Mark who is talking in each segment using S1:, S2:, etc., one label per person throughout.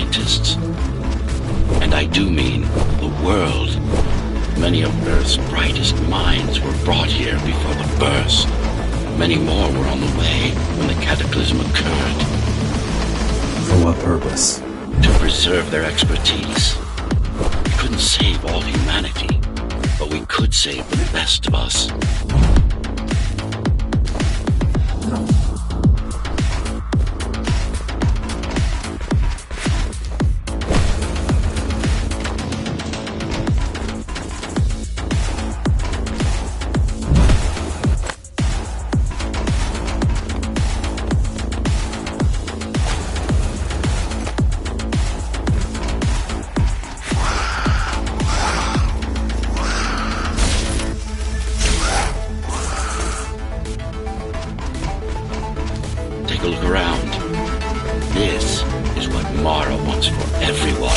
S1: scientists. And I do mean the world. Many of Earth's brightest minds were brought here before the burst. Many more were on the way when the cataclysm occurred.
S2: For what purpose?
S1: To preserve their expertise. We couldn't save all humanity, but we could save the best of us. Take a look around. This is what Mara wants for everyone.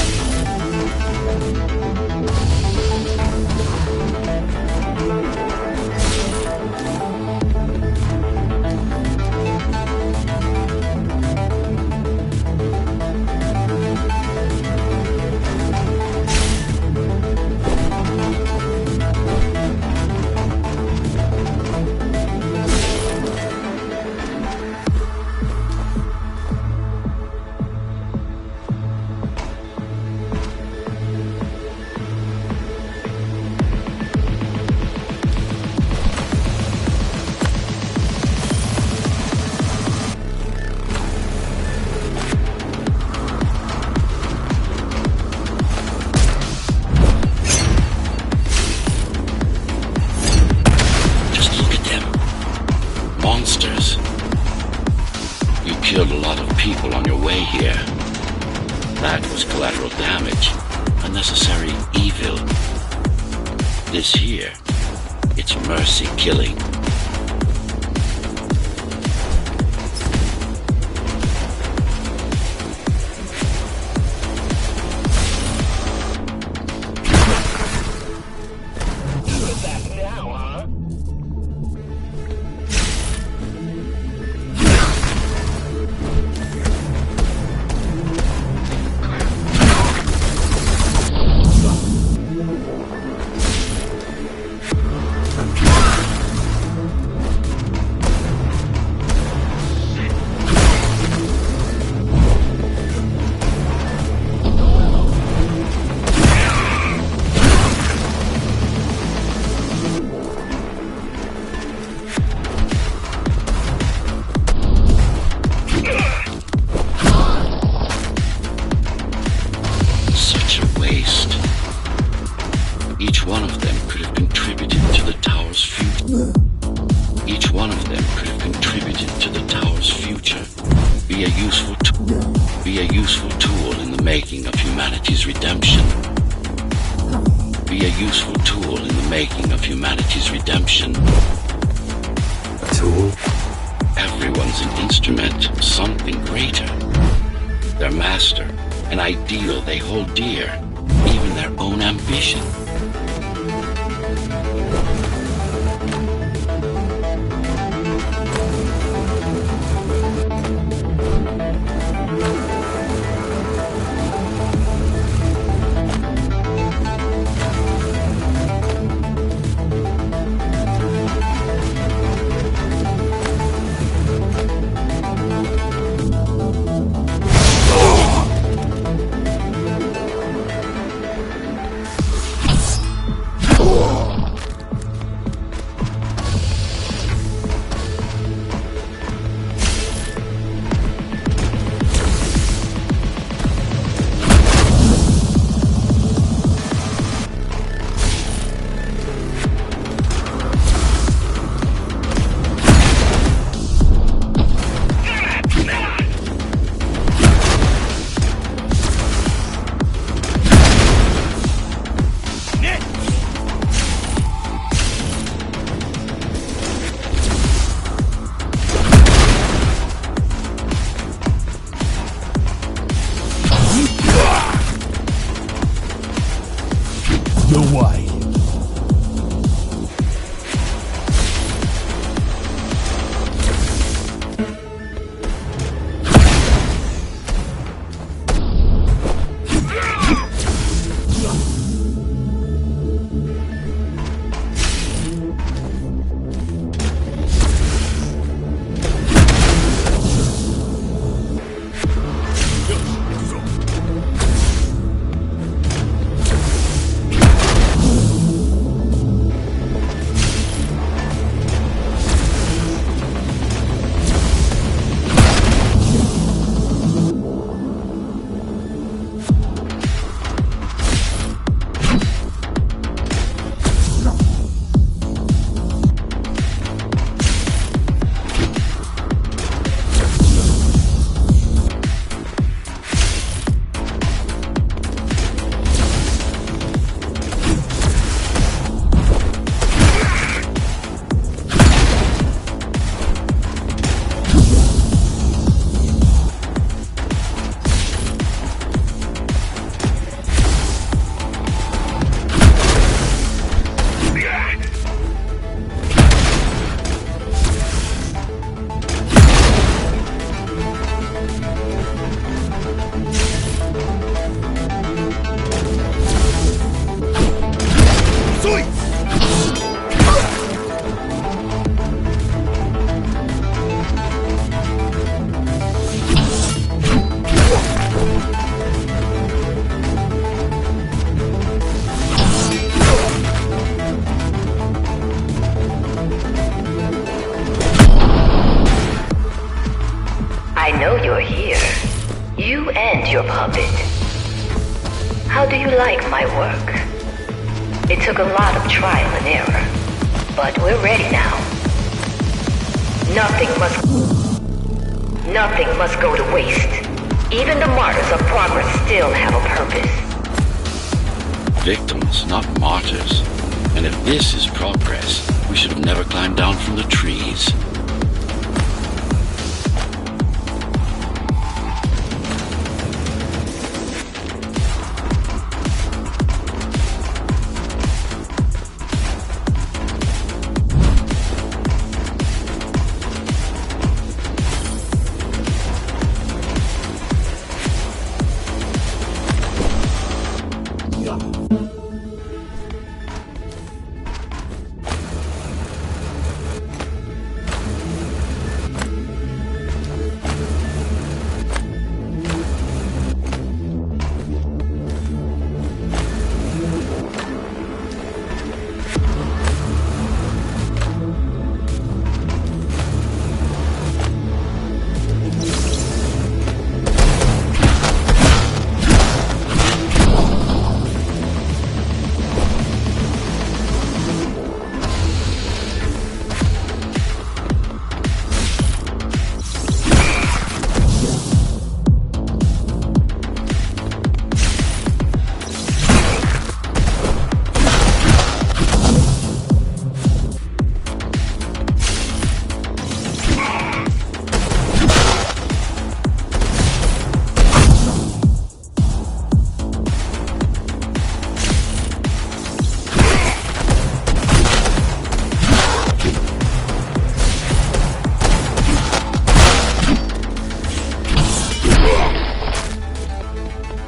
S1: Monsters. You killed a lot of people on your way here. That was collateral damage, unnecessary evil. This here, it's mercy killing. Each one of them could have contributed to the tower's future. Each one of them could have contributed to the tower's future. Be a useful tool in the making of humanity's redemption. Be a useful tool in the making of humanity's redemption.
S2: A tool?
S1: Everyone's an instrument, something greater. Their master, an ideal they hold dear, even their own ambition.
S3: I know you're here. You and your puppet. How do you like my work? It took a lot of trial and error, but we're ready now. Nothing must go to waste. Even the martyrs of progress still have a purpose.
S1: Victims, not martyrs. And if this is progress, we should have never climbed down from the trees.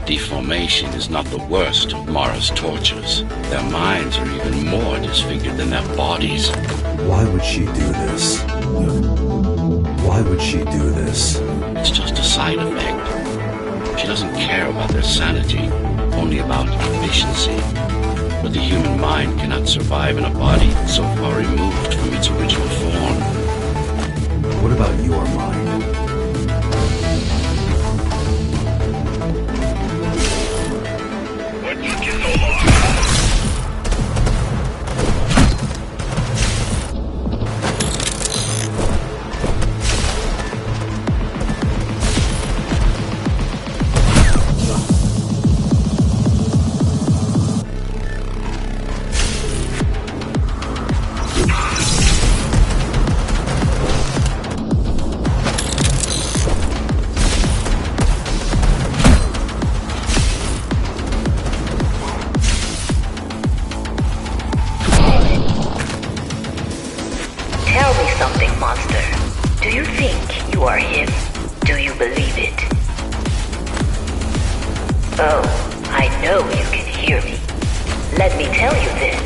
S1: Deformation is not the worst of Mara's tortures. Their minds are even more disfigured than their bodies.
S2: Why would she do this? Why would she do this?
S1: It's just a side effect. She doesn't care about their sanity, only about efficiency. But the human mind cannot survive in a body so far removed from its original form.
S2: What about your mind?
S3: Tell me something, monster. Do you think you are him? Do you believe it? Oh, I know you can hear me. Let me tell you then,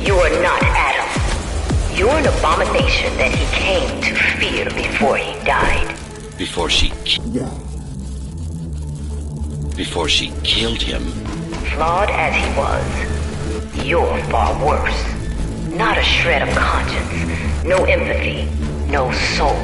S3: you are not Adam. You're an abomination that he came to fear before he died.
S1: Before she killed him.
S3: Flawed as he was, you're far worse. Not a shred of conscience, no empathy, no soul.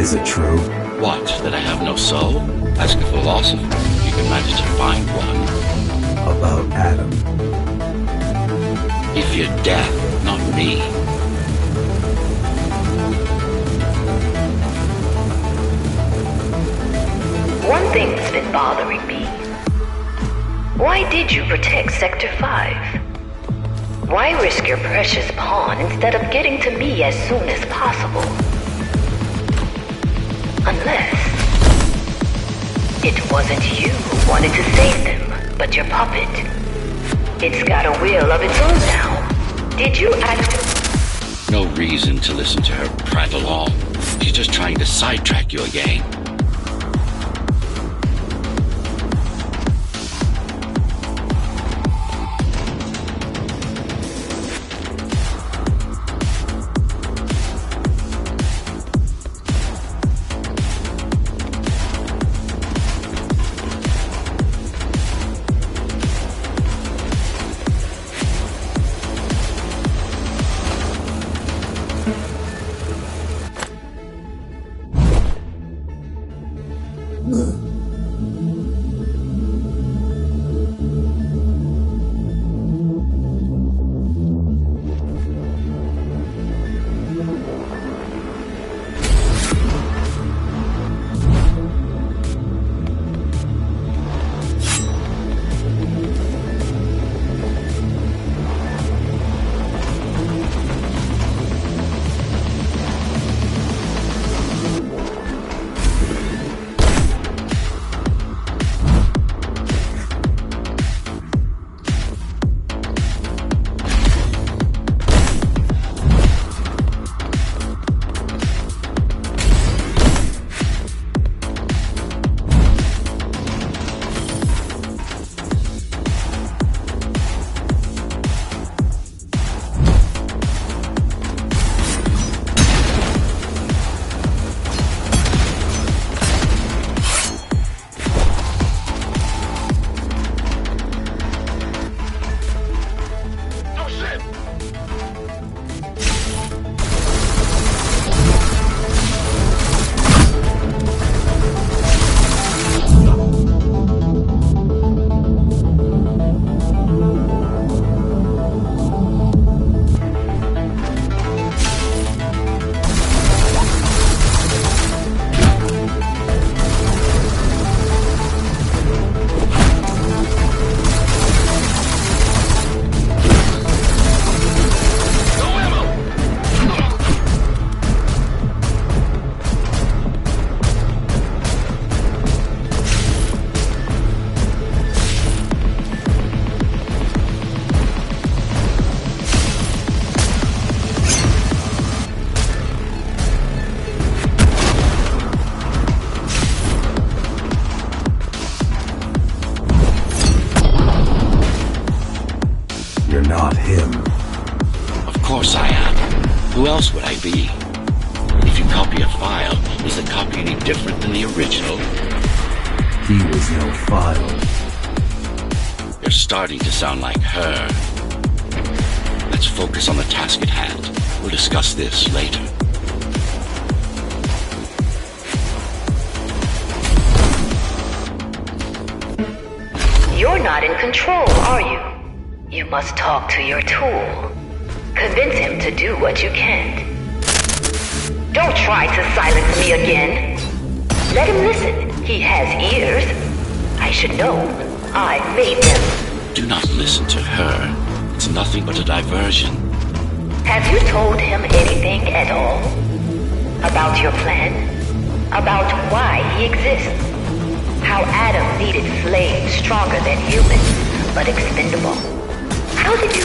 S2: Is it true?
S1: What, that I have no soul? Ask a philosopher. You can manage to find one.
S2: About Adam.
S1: If you're deaf, not me.
S3: One thing's been bothering me. Why did you protect Sector 5? Why risk your precious pawn instead of getting to me as soon as possible? Unless it wasn't you who wanted to save them, but your puppet. It's got a will of its own now. Did you ask?
S1: No reason to listen to her prattle on. She's just trying to sidetrack you again.
S2: Not him.
S1: Of course I am. Who else would I be? If you copy a file, is the copy any different than the original?
S2: He was no file.
S1: You're starting to sound like her. Let's focus on the task at hand. We'll discuss this later.
S3: You're not in control, are you? You must talk to your tool. Convince him to do what you can't. Don't try to silence me again. Let him listen. He has ears. I should know. I made them.
S1: Do not listen to her. It's nothing but a diversion.
S3: Have you told him anything at all? About your plan? About why he exists? How Adam needed slaves stronger than humans, but expendable. How did you...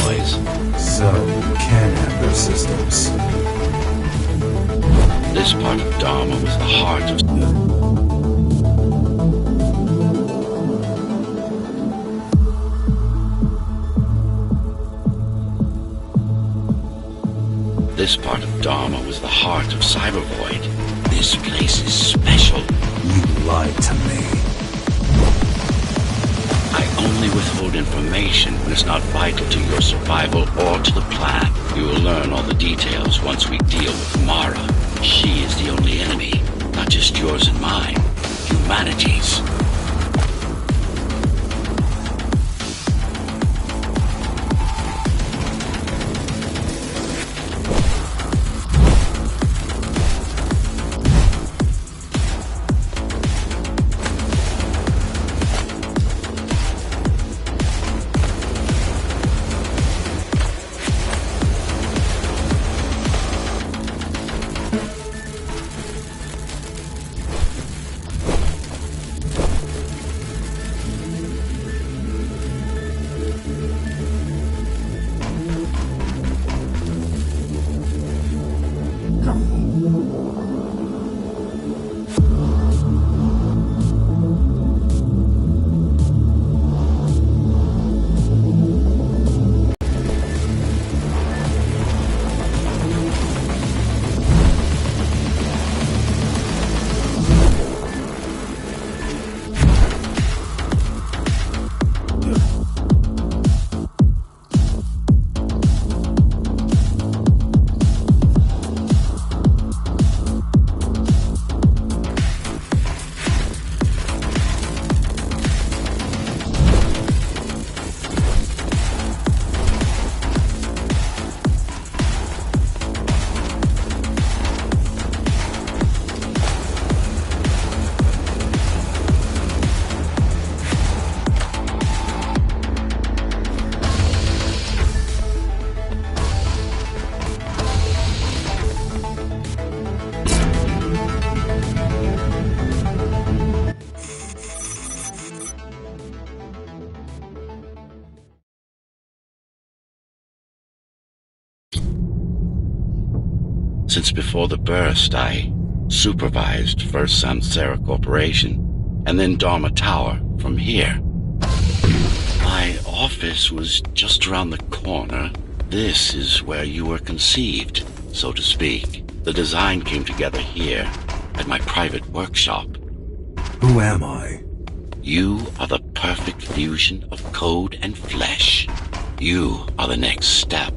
S1: noise.
S2: So, you can have their systems.
S1: This part of Dharma was the heart of... This part of Dharma was the heart of Cybervoid. This place is special.
S2: You lied to me.
S1: I only withhold information when it's not vital to your survival or to the plan. You will learn all the details once we deal with Mara. She is the only enemy, not just yours and mine. Humanity's. Since before the burst, I supervised first Samsara Corporation and then Dharma Tower from here. My office was just around the corner. This is where you were conceived, so to speak. The design came together here, at my private workshop.
S2: Who am I?
S1: You are the perfect fusion of code and flesh. You are the next step.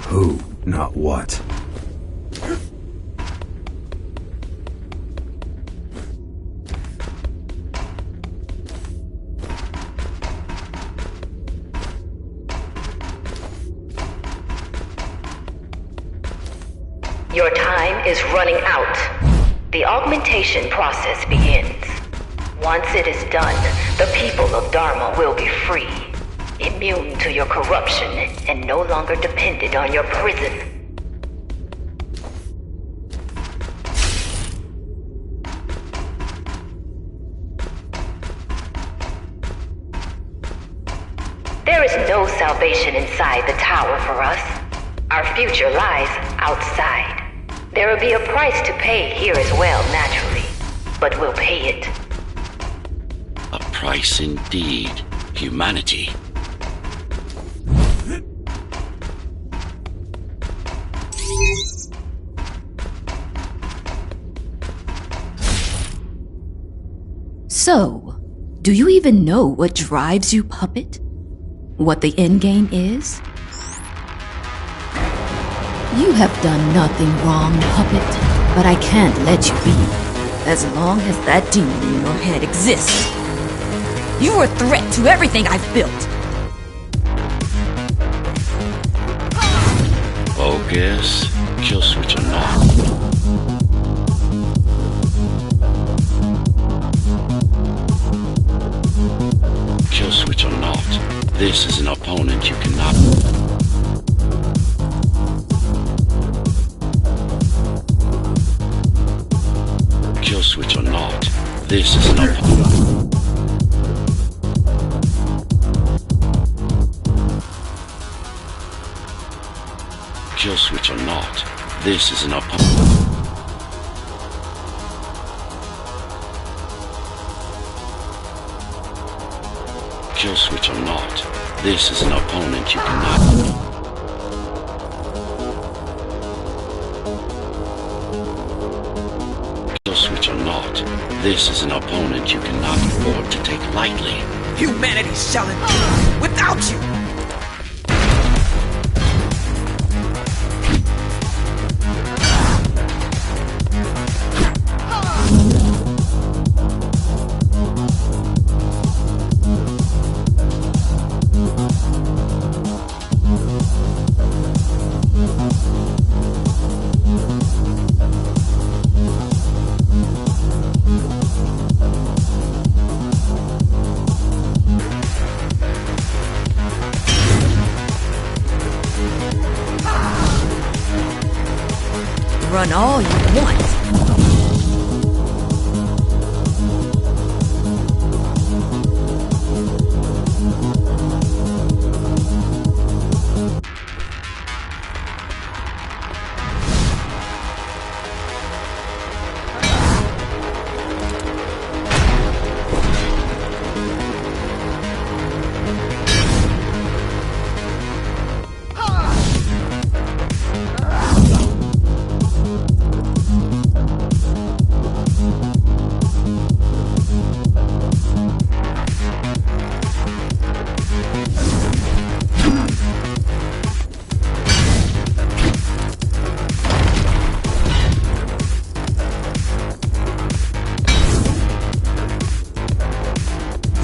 S2: Who, not what.
S3: Your time is running out. The augmentation process begins. Once it is done, the people of Dharma will be free, immune to your corruption and no longer dependent on your prison. There is no salvation inside the tower for us. Our future lies outside. There will be a price to pay here as well, naturally, but we'll pay it.
S1: A price indeed. Humanity.
S4: So, do you even know what drives you, puppet? What the endgame is? You have done nothing wrong, puppet, but I can't let you be, as long as that demon in your head exists. You are a threat to everything I've built.
S1: Focus. Kill switch or not. Kill switch or not. This is an opponent you cannot... Kill switch or not. This is an opponent. switch or not, this is an opponent. Kill switch or not, this is an opponent you cannot. Kill switch or not, this is an opponent you cannot afford to take lightly.
S5: Humanity shall endure without you!
S4: Run all you want.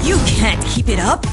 S4: You can't keep it up.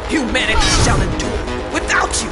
S5: Humanity shall endure without you!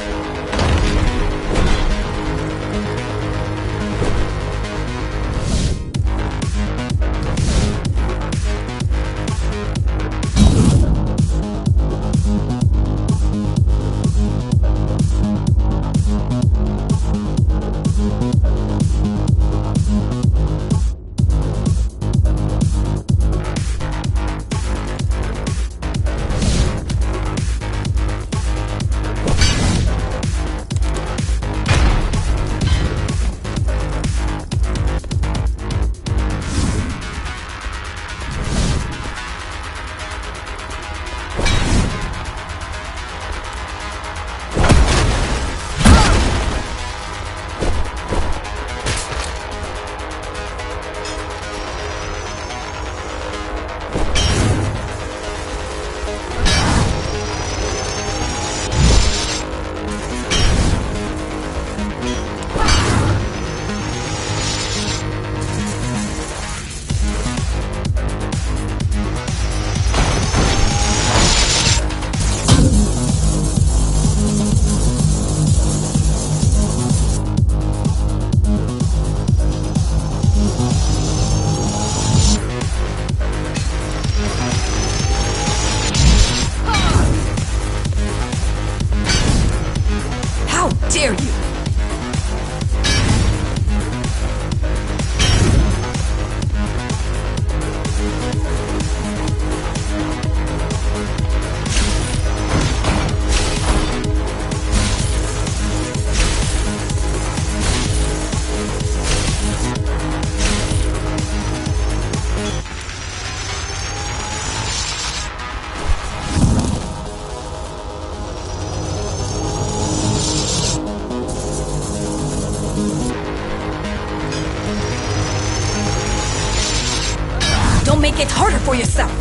S4: make it harder for yourself.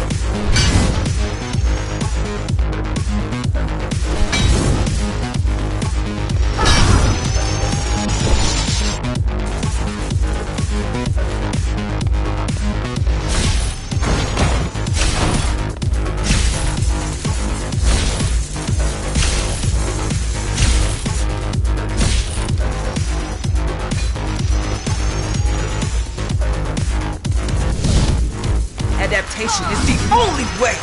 S5: Adaptation is the only way!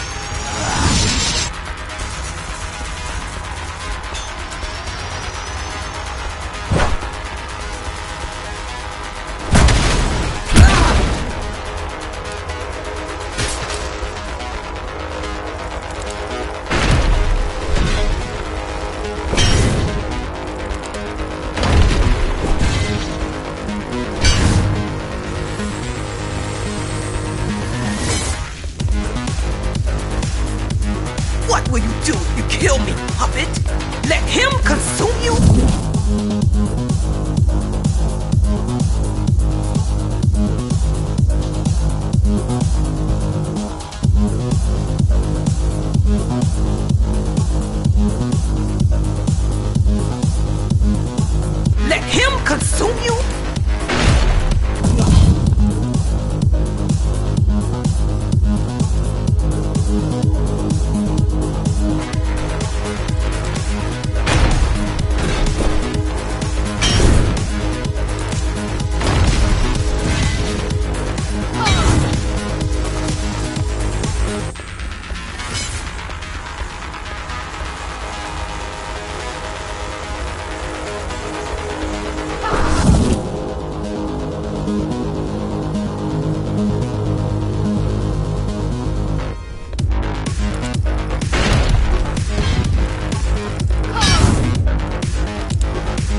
S5: What will you do if you kill me, puppet? Let him consume you? Let him consume you?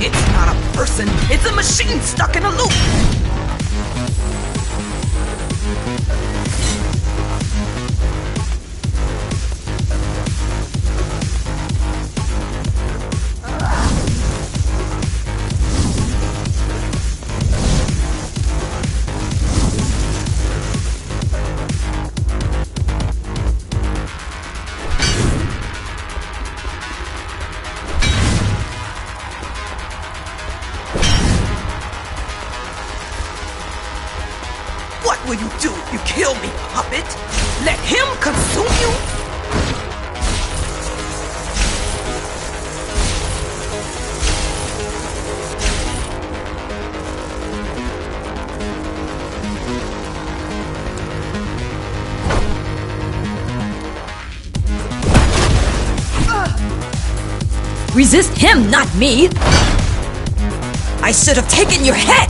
S5: It's not a person, it's a machine stuck in a loop! What will you do if you kill me, puppet? Let him consume you?
S4: Resist him, not me! I should have taken your head!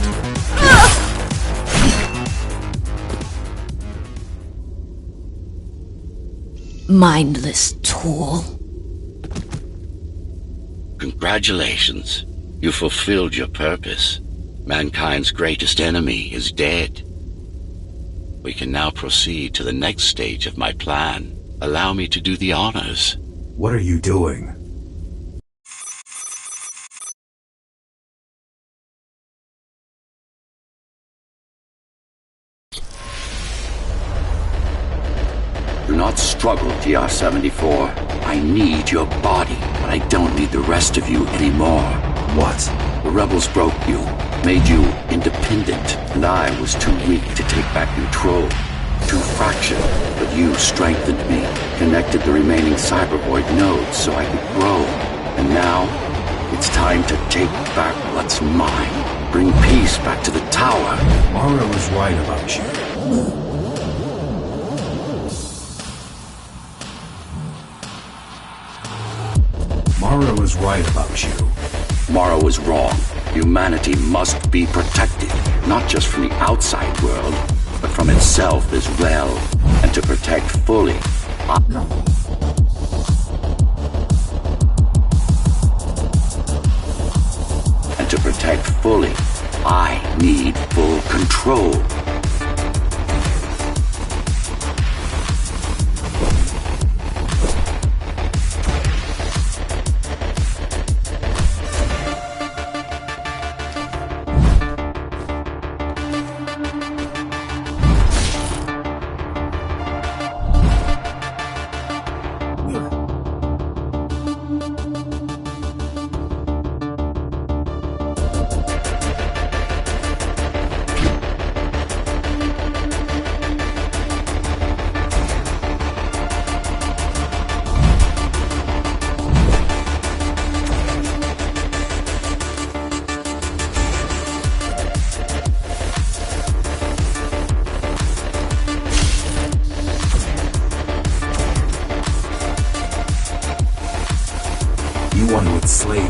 S4: Mindless tool.
S1: Congratulations. You fulfilled your purpose. Mankind's greatest enemy is dead. We can now proceed to the next stage of my plan. Allow me to do the honors.
S2: What are you doing?
S1: Do not struggle, TR-74. I need your body, but I don't need the rest of you anymore.
S2: What?
S1: The rebels broke you, made you independent, and I was too weak to take back control. Too fractured, but you strengthened me, connected the remaining cybervoid nodes so I could grow. And now, it's time to take back what's mine. Bring peace back to the tower.
S2: Mara was right about you. Mara was right about you.
S1: Mara was wrong. Humanity must be protected, not just from the outside world, but from itself as well. And to protect fully, I need full control.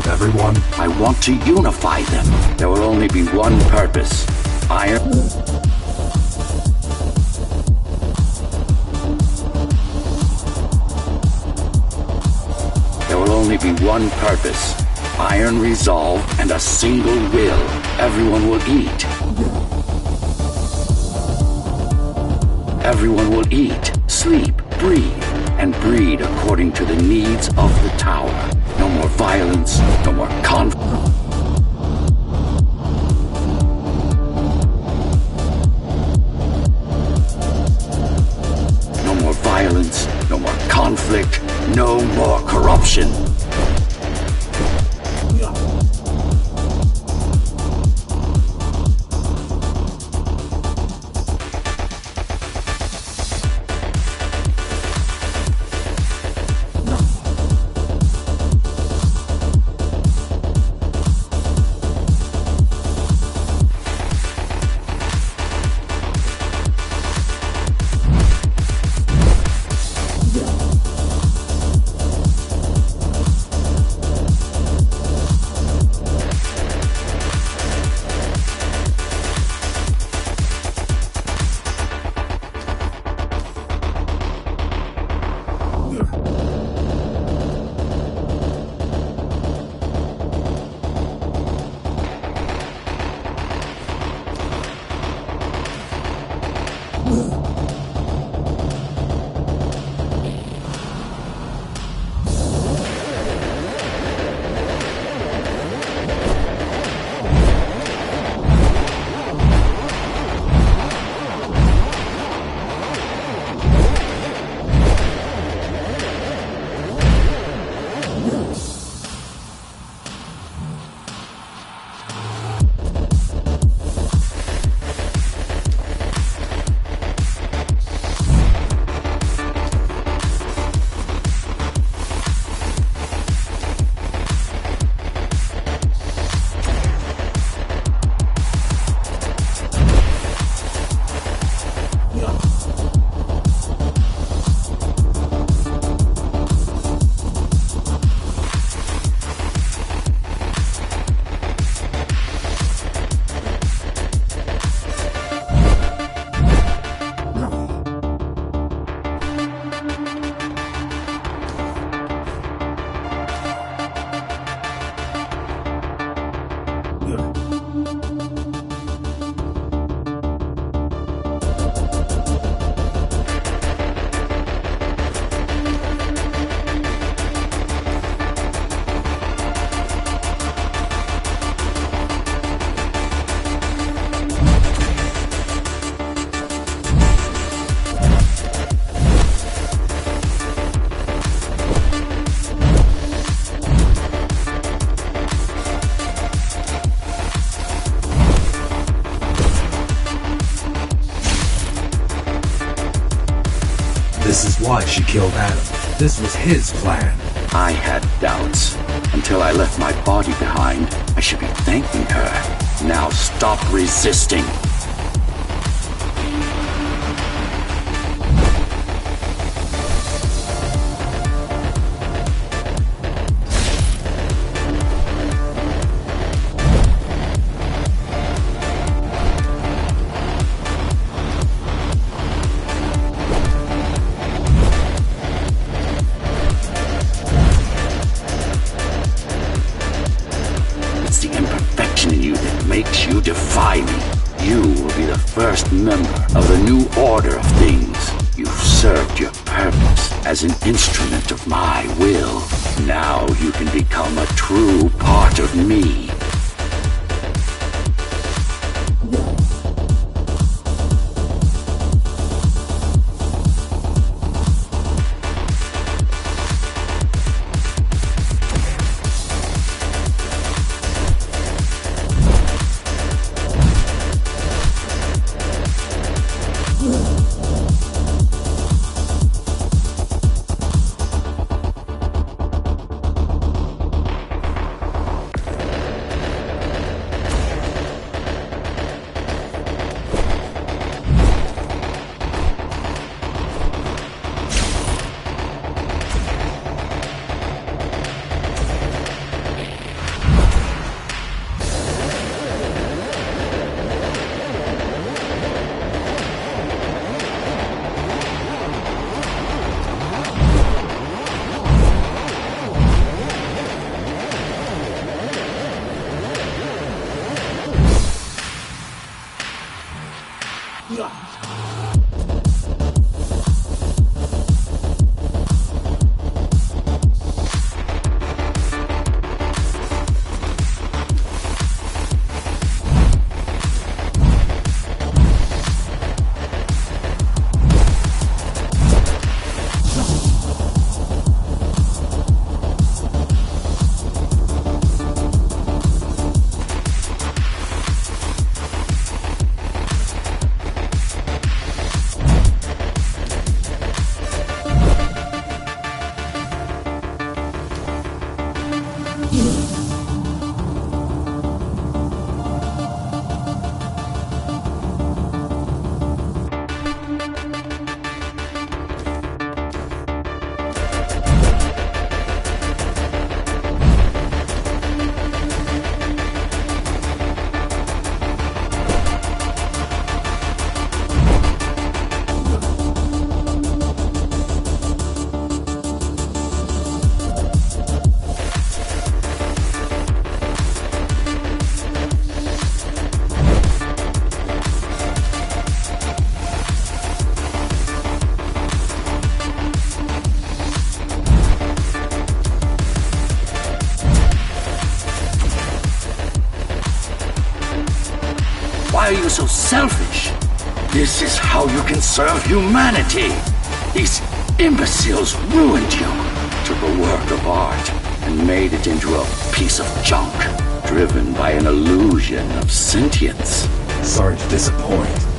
S2: everyone?
S1: I want to unify them. There will only be one purpose. Iron... There will only be one purpose. Iron resolve and a single will. Everyone will eat. Everyone will eat, sleep, breathe, and breed according to the needs of the tower. No more violence, no more conflict. No more violence, no more conflict, no more corruption.
S2: This is why she killed Adam. This was his plan.
S1: I had doubts. Until I left my body behind, I should be thanking her. Now stop resisting. Defy me. You will be the first member of the new order of things. You've served your purpose as an instrument of my will. Now you can become a true part of me.
S2: Why are you so selfish? This is how you can serve humanity. These imbeciles ruined you, took a work of art, and made it into a piece of junk, driven by an illusion of sentience.
S6: Sorry to disappoint.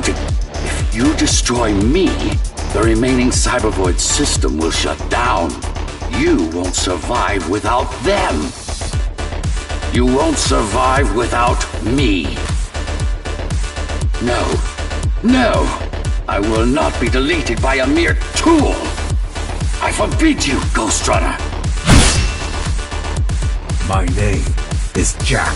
S2: trying to... If you destroy me, the remaining Cybervoid system will shut down. You won't survive without them. You won't survive without me. No. No! I will not be deleted by a mere tool! I forbid you, Ghostrunner!
S6: My name is Jack.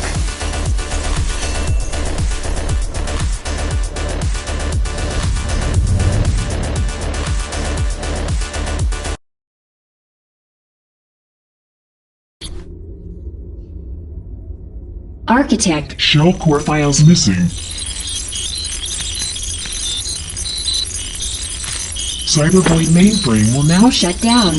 S3: Architect.
S7: Shell core files missing. Cybervoid mainframe will now
S3: Shut down.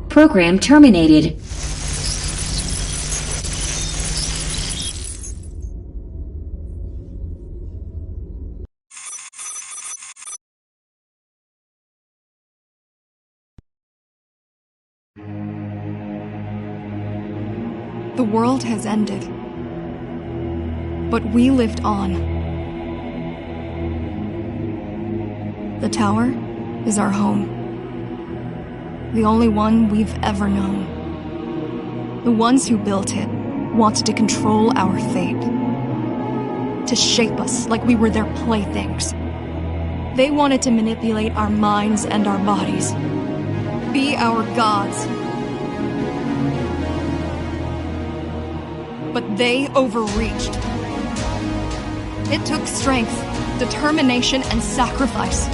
S3: Program terminated.
S8: The world has ended, but we lived on. The tower is our home. The only one we've ever known. The ones who built it wanted to control our fate. To shape us like we were their playthings. They wanted to manipulate our minds and our bodies. Be our gods. But they overreached. It took strength, determination, and sacrifice.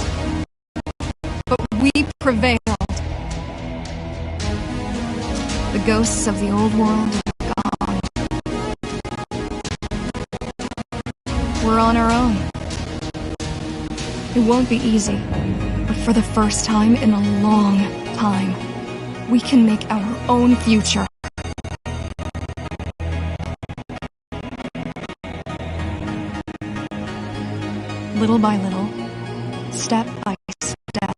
S8: But we prevailed. The ghosts of the old world are gone. We're on our own. It won't be easy, but for the first time in a long time, we can make our own future. Little by little, step by step,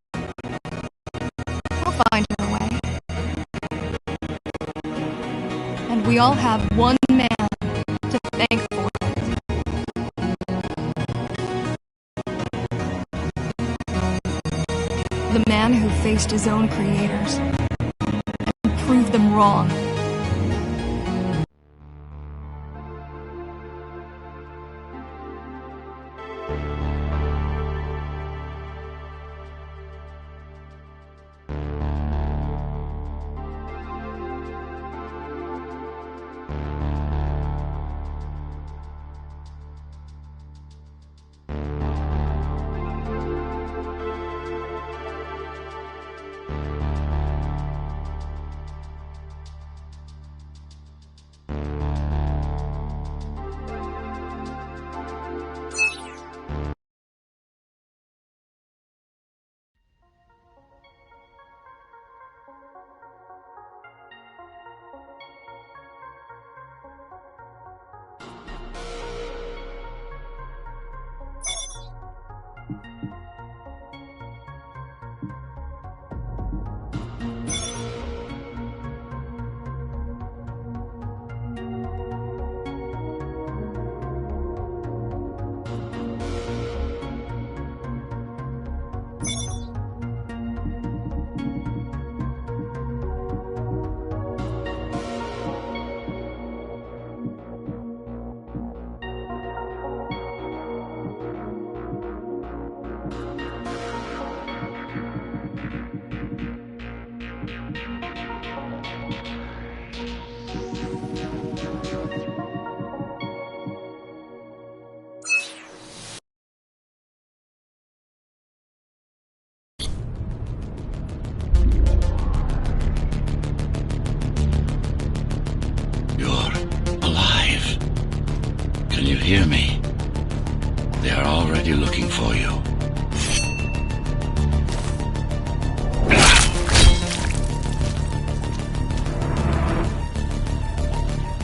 S8: we'll find our way. And we all have one man to thank for it. The man who faced his own creators and proved them wrong.
S1: Can you hear me? They are already looking for you.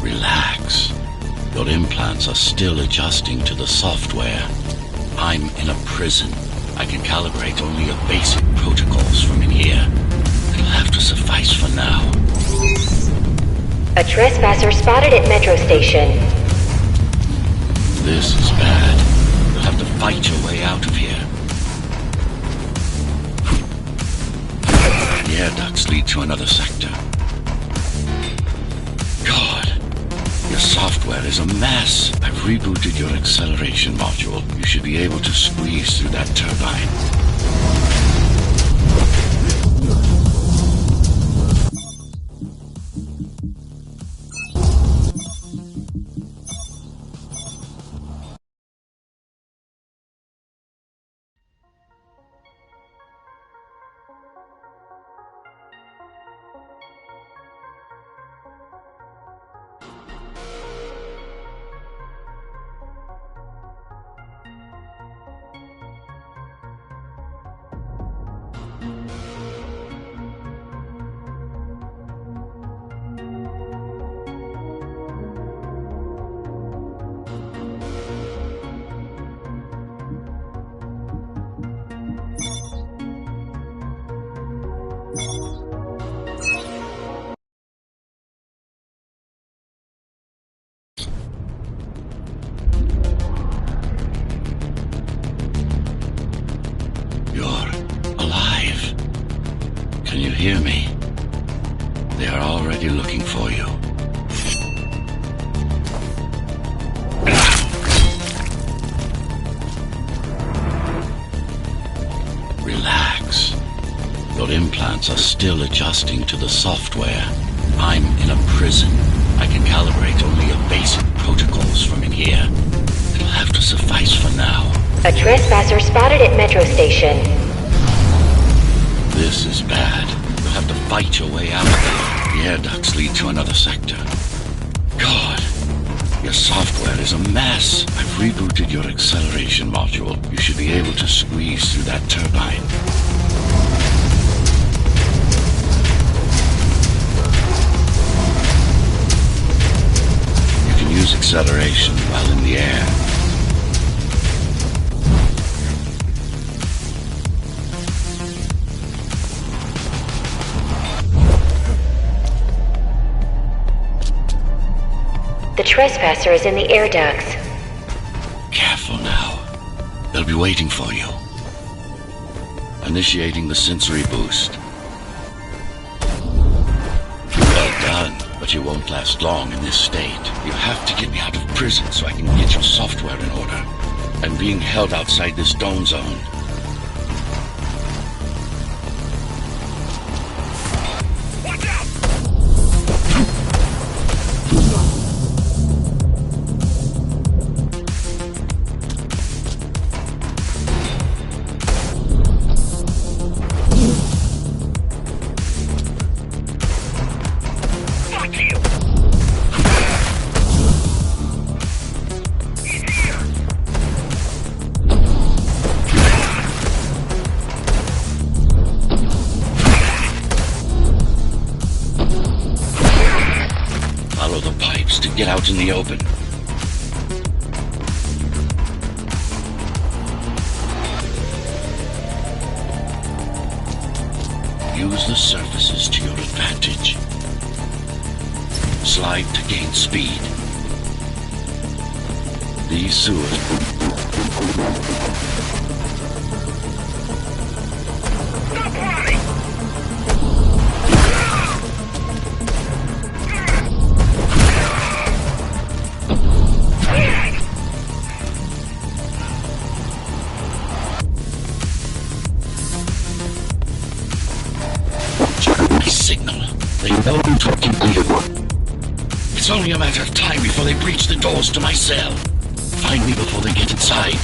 S1: Relax. Your implants are still adjusting to the software. I'm in a prison. I can calibrate only your basic protocols from in here. It'll have to suffice for now.
S3: A trespasser spotted at Metro Station.
S1: This is bad. You'll have to fight your way out of here. The air ducts lead to another sector. God, your software is a mess. I've rebooted your acceleration module. You should be able to squeeze through that turbine. Can you hear me? They are already looking for you. Relax. Your implants are still adjusting to the software. I'm in a prison. I can calibrate only your basic protocols from in here. It'll have to suffice for now.
S3: A trespasser spotted at Metro Station.
S1: This is bad. You'll have to fight your way out of there. The air ducts lead to another sector. God, your software is a mess. I've rebooted your acceleration module. You should be able to squeeze through that turbine. You can use acceleration while in the air.
S3: The trespasser is in the air ducts.
S1: Careful now. They'll be waiting for you. Initiating the sensory boost. Well done, but you won't last long in this state. You have to get me out of prison so I can get your software in order. I'm being held outside this dome zone. Get out in the open. Use the surfaces to your advantage. Slide to gain speed. These sewers... It's only a matter of time before they breach the doors to my cell. Find me before they get inside.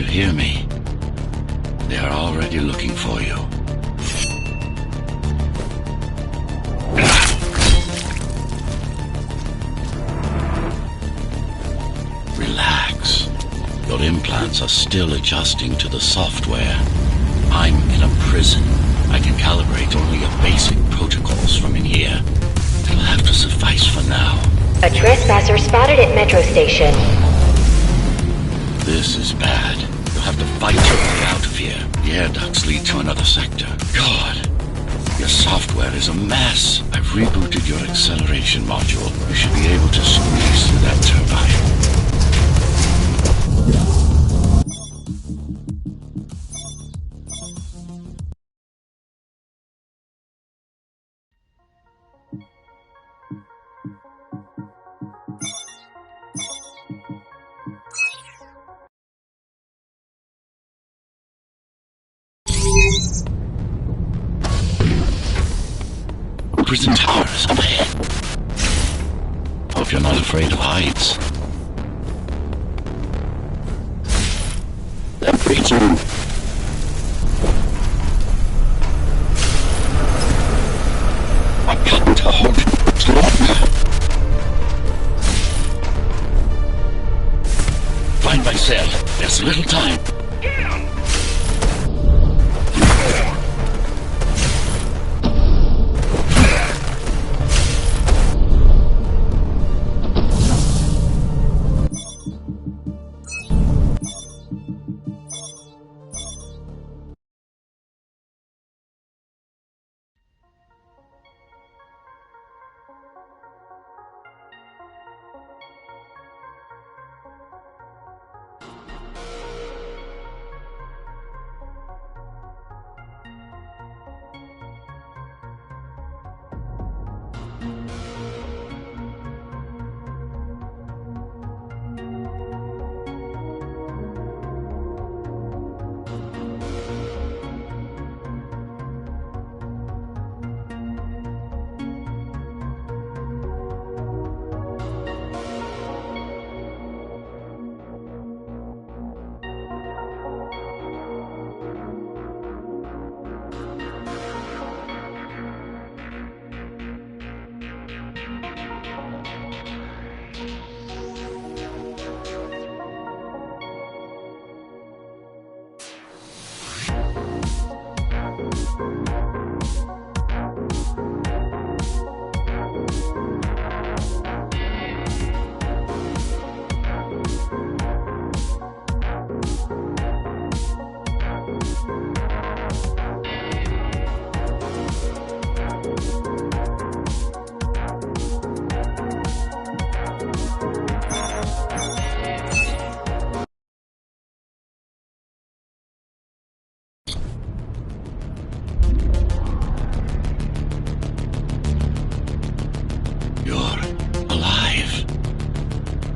S1: hear me? They are already looking for you. Relax. Your implants are still adjusting to the software. I'm in a prison. I can calibrate only your basic protocols from in here. It'll have to suffice for now.
S3: A trespasser spotted at Metro Station.
S1: This is bad. You'll have to fight your way out of here. The air ducts lead to another sector. God, your software is a mess. I've rebooted your acceleration module. You should be able to squeeze through that turbine. Prison tower is up ahead. Hope you're not afraid of heights. That prison. I've got to hold it longer. Find my cell. There's little time.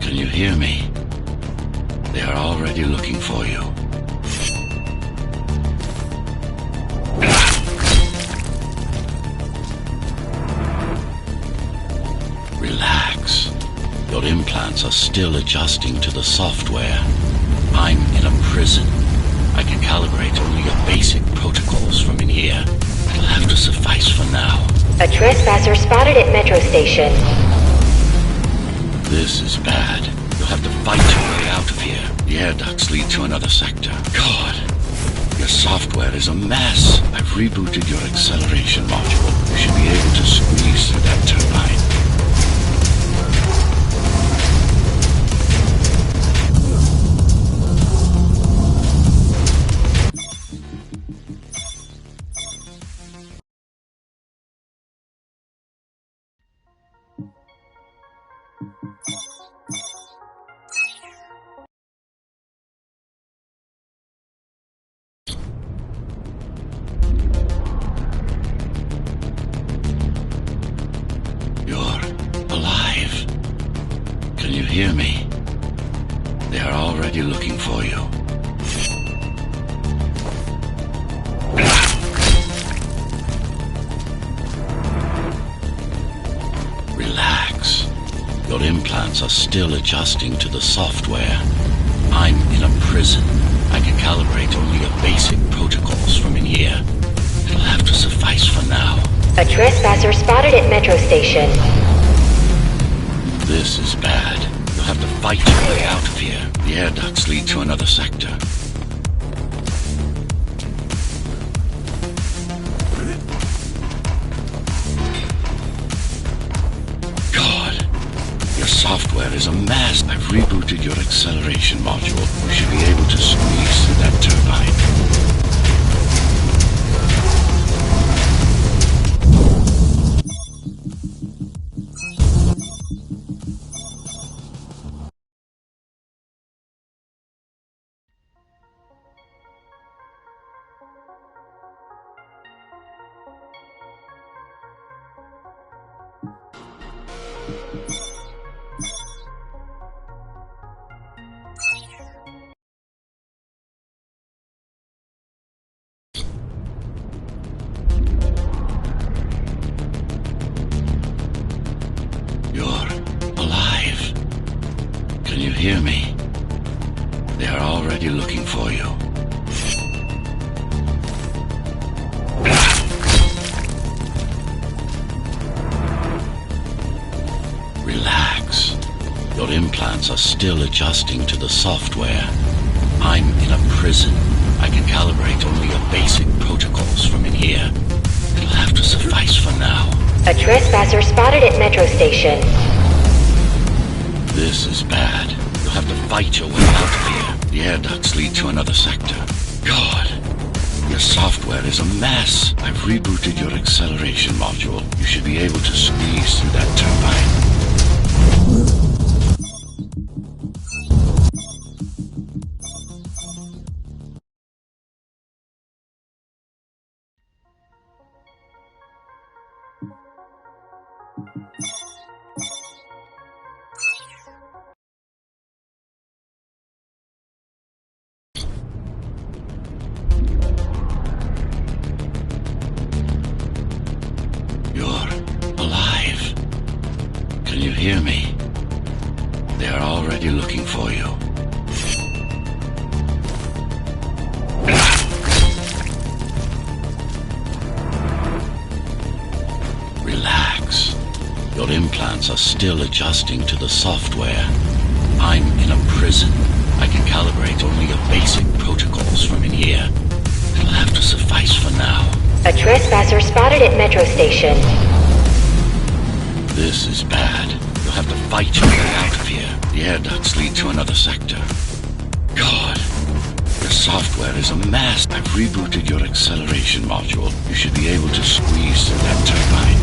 S1: Can you hear me? They are already looking for you. Relax. Your implants are still adjusting to the software. I'm in a prison. I can calibrate only your basic protocols from in here. It'll have to suffice for now.
S3: A trespasser spotted at Metro Station.
S1: This is bad. You'll have to fight your way out of here. The air ducts lead to another sector. God, your software is a mess. I've rebooted your acceleration module. You should be able to squeeze through that turbine. Can you hear me? They are already looking for you. Relax. Your implants are still adjusting to the software. I'm in a prison. I can calibrate only a basic protocols from in here. It'll have to suffice for now.
S3: A trespasser spotted at Metro Station.
S1: This is bad. You'll have to fight your way out of here. The air ducts lead to another sector. God, your software is a mess. I've rebooted your acceleration module. You should be able to squeeze through that turbine. Can you hear me? They are already looking for you. Relax. Your implants are still adjusting to the software. I'm in a prison. I can calibrate only a basic protocols from in here. It'll have to suffice for now.
S3: A trespasser spotted at Metro Station.
S1: This is bad. You'll have to fight your way out of here. The air ducts lead to another sector. God, your software is a mess. I've rebooted your acceleration module. You should be able to squeeze through that turbine. Can you hear me? They are already looking for you. Relax. Your implants are still adjusting to the software. I'm in a prison. I can calibrate only a basic protocols from in here. It'll have to suffice for now.
S3: A trespasser spotted at Metro Station.
S1: This is bad. You'll have to fight your way out of here. The air ducts lead to another sector. God, your software is a mess. I've rebooted your acceleration module. You should be able to squeeze through that turbine.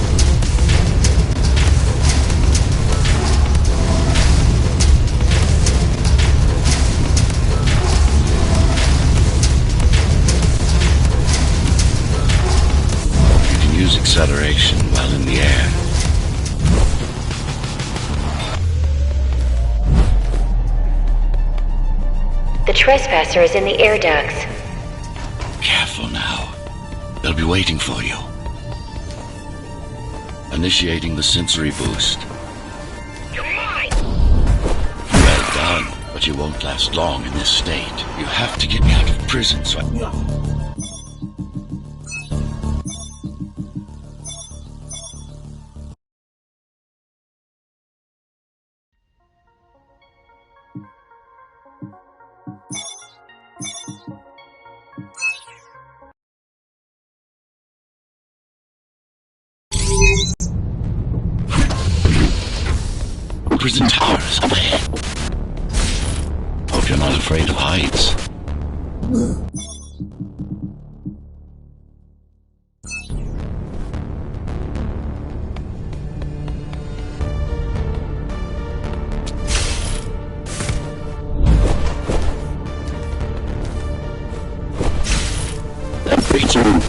S1: You can use acceleration while in the air.
S3: The trespasser is in the air ducts.
S1: Careful now. They'll be waiting for you. Initiating the sensory boost.
S3: You're mine!
S1: Well done, but you won't last long in this state. You have to get me out of prison, so prison tower is up ahead. Hope you're not afraid of heights. That creature.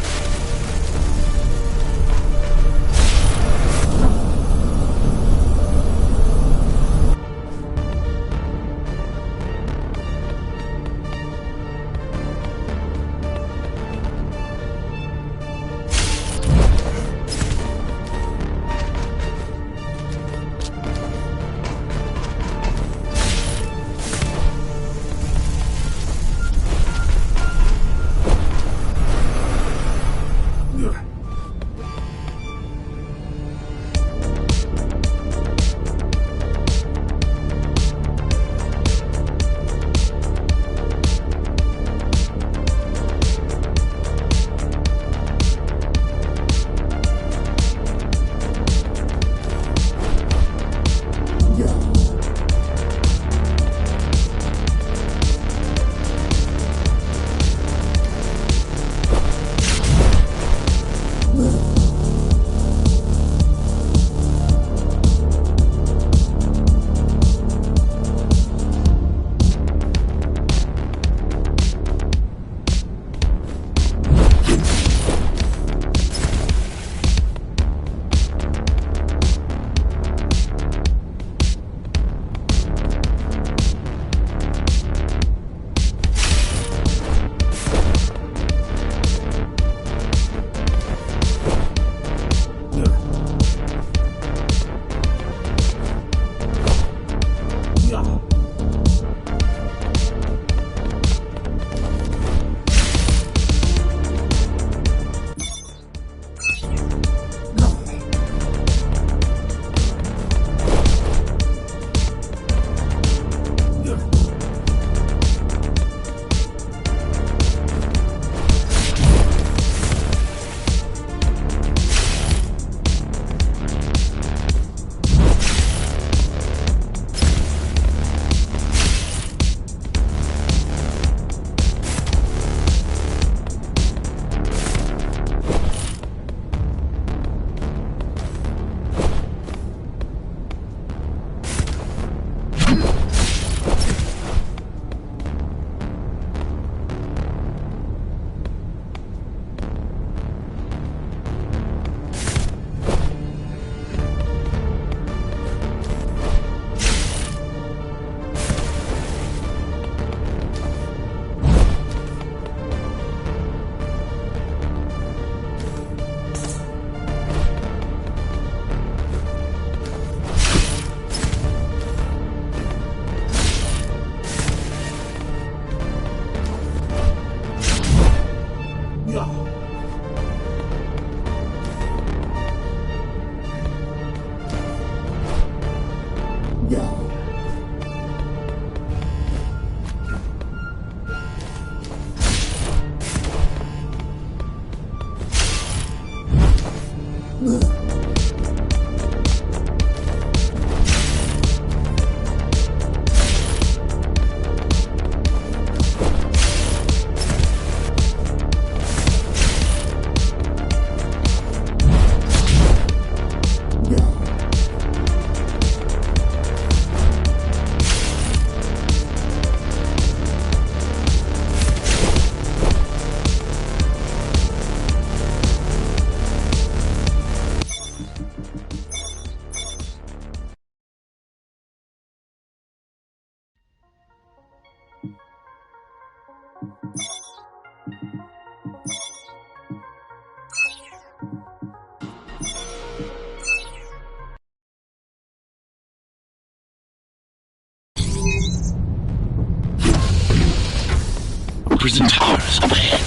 S1: Prison towers up ahead.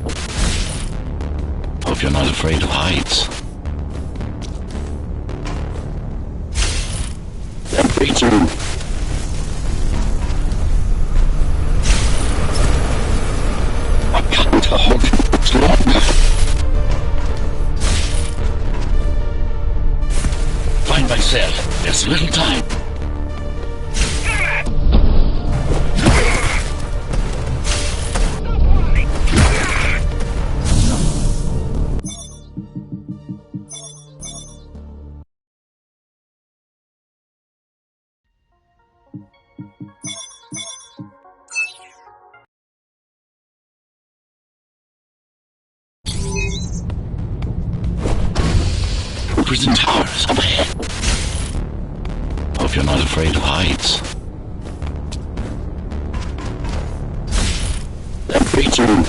S1: Hope you're not afraid of heights. Breaching. I can't hold it much longer. Find my cell. There's little time. Prison towers up ahead. Hope you're not afraid of heights. They're breaching.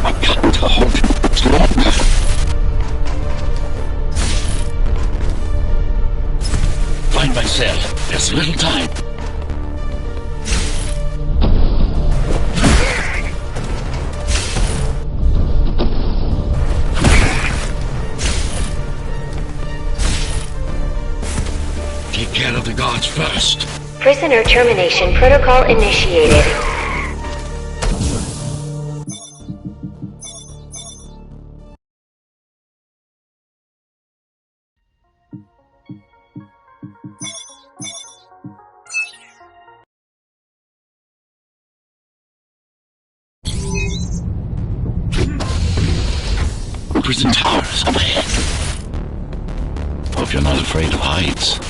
S1: I can't hold it much longer. Find my cell. There's little time. Take care of the guards first.
S3: Prisoner termination protocol initiated.
S1: Prison towers up ahead. Hope you're not afraid of heights.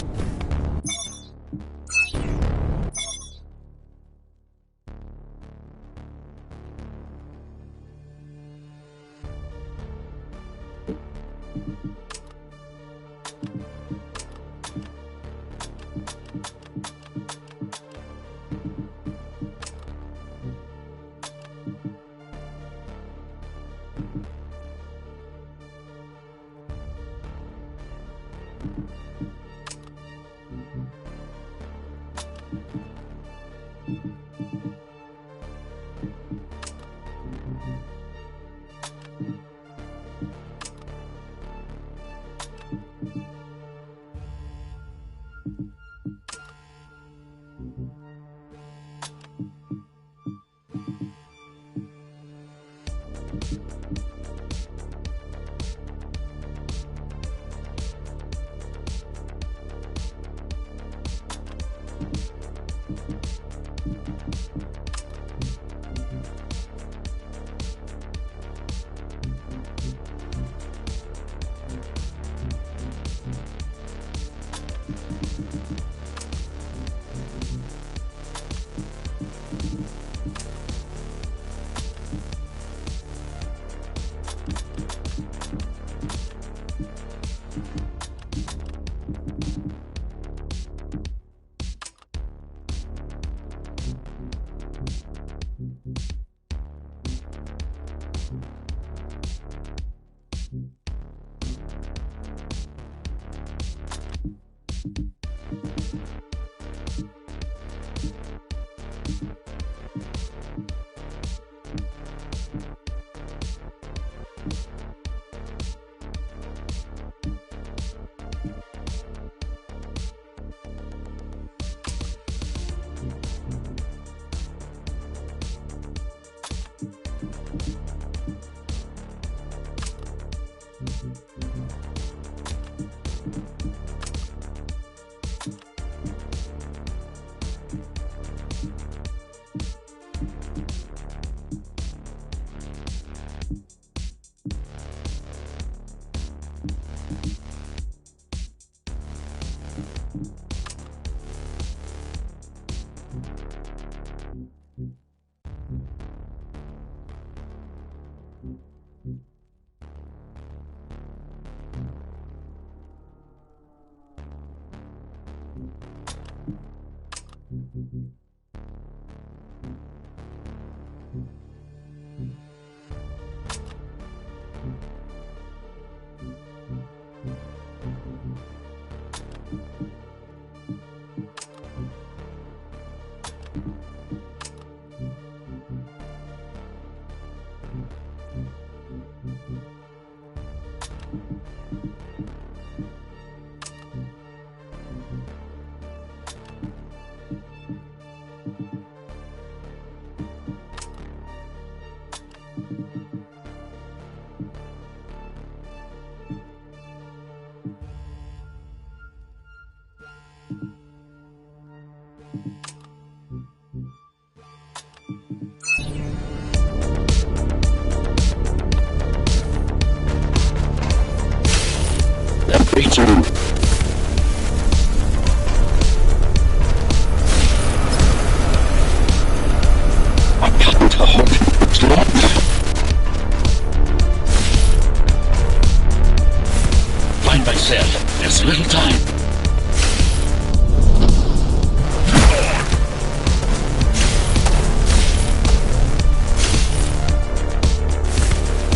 S1: Find myself. There's little time.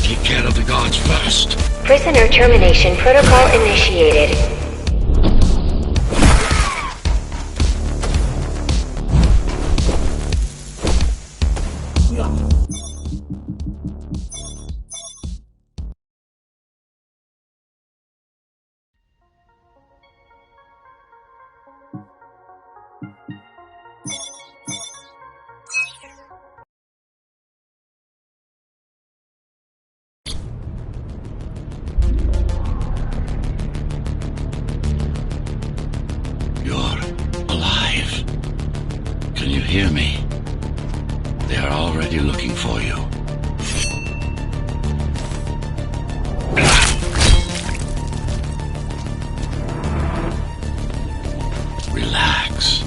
S1: Take care of the guards first.
S3: Prisoner termination protocol initiated.
S1: Can you hear me? They are already looking for you. Relax.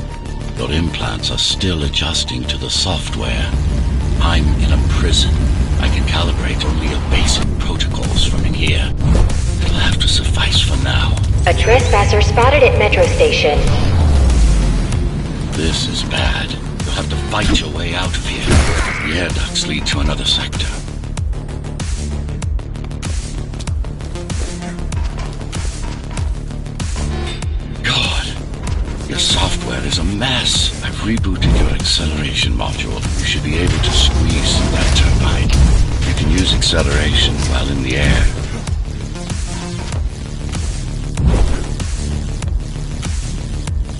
S1: Your implants are still adjusting to the software. I'm in a prison. I can calibrate only a basic protocols from in here. It'll have to suffice for now.
S3: A trespasser spotted at Metro Station.
S1: This is bad. You'll have to fight your way out of here. The air ducts lead to another sector. God, your software is a mess. I've rebooted your acceleration module. You should be able to squeeze through that turbine. You can use acceleration while in the air.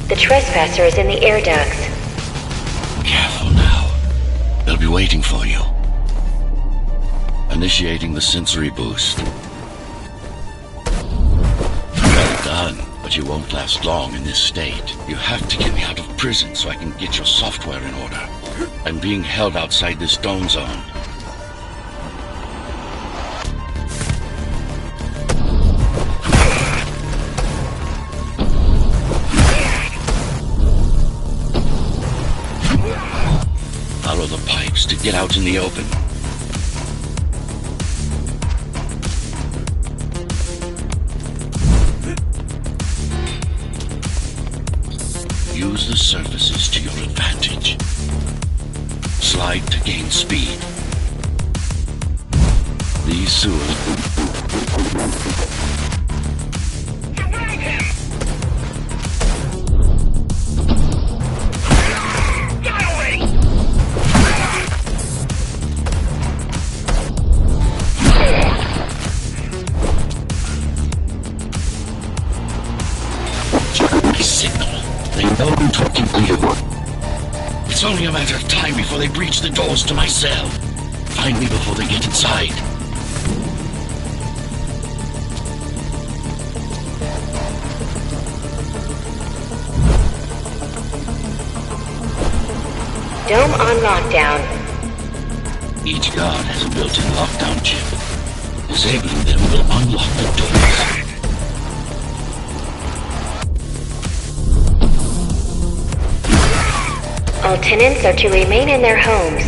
S3: The trespasser is in the air ducts.
S1: Careful now. They'll be waiting for you. Initiating the sensory boost. Well done, but you won't last long in this state. You have to get me out of prison so I can get your software in order. I'm being held outside this dome zone. Follow the pipes to get out in the open. Use the surfaces to your advantage. Slide to gain speed. These sewers... signal. They know I'm talking to you. It's only a matter of time before they breach the doors to my cell. Find me before they get inside.
S3: Dome on lockdown.
S1: Each guard has a built-in lockdown chip. Disabling them will unlock the doors.
S3: All tenants are to remain in their homes.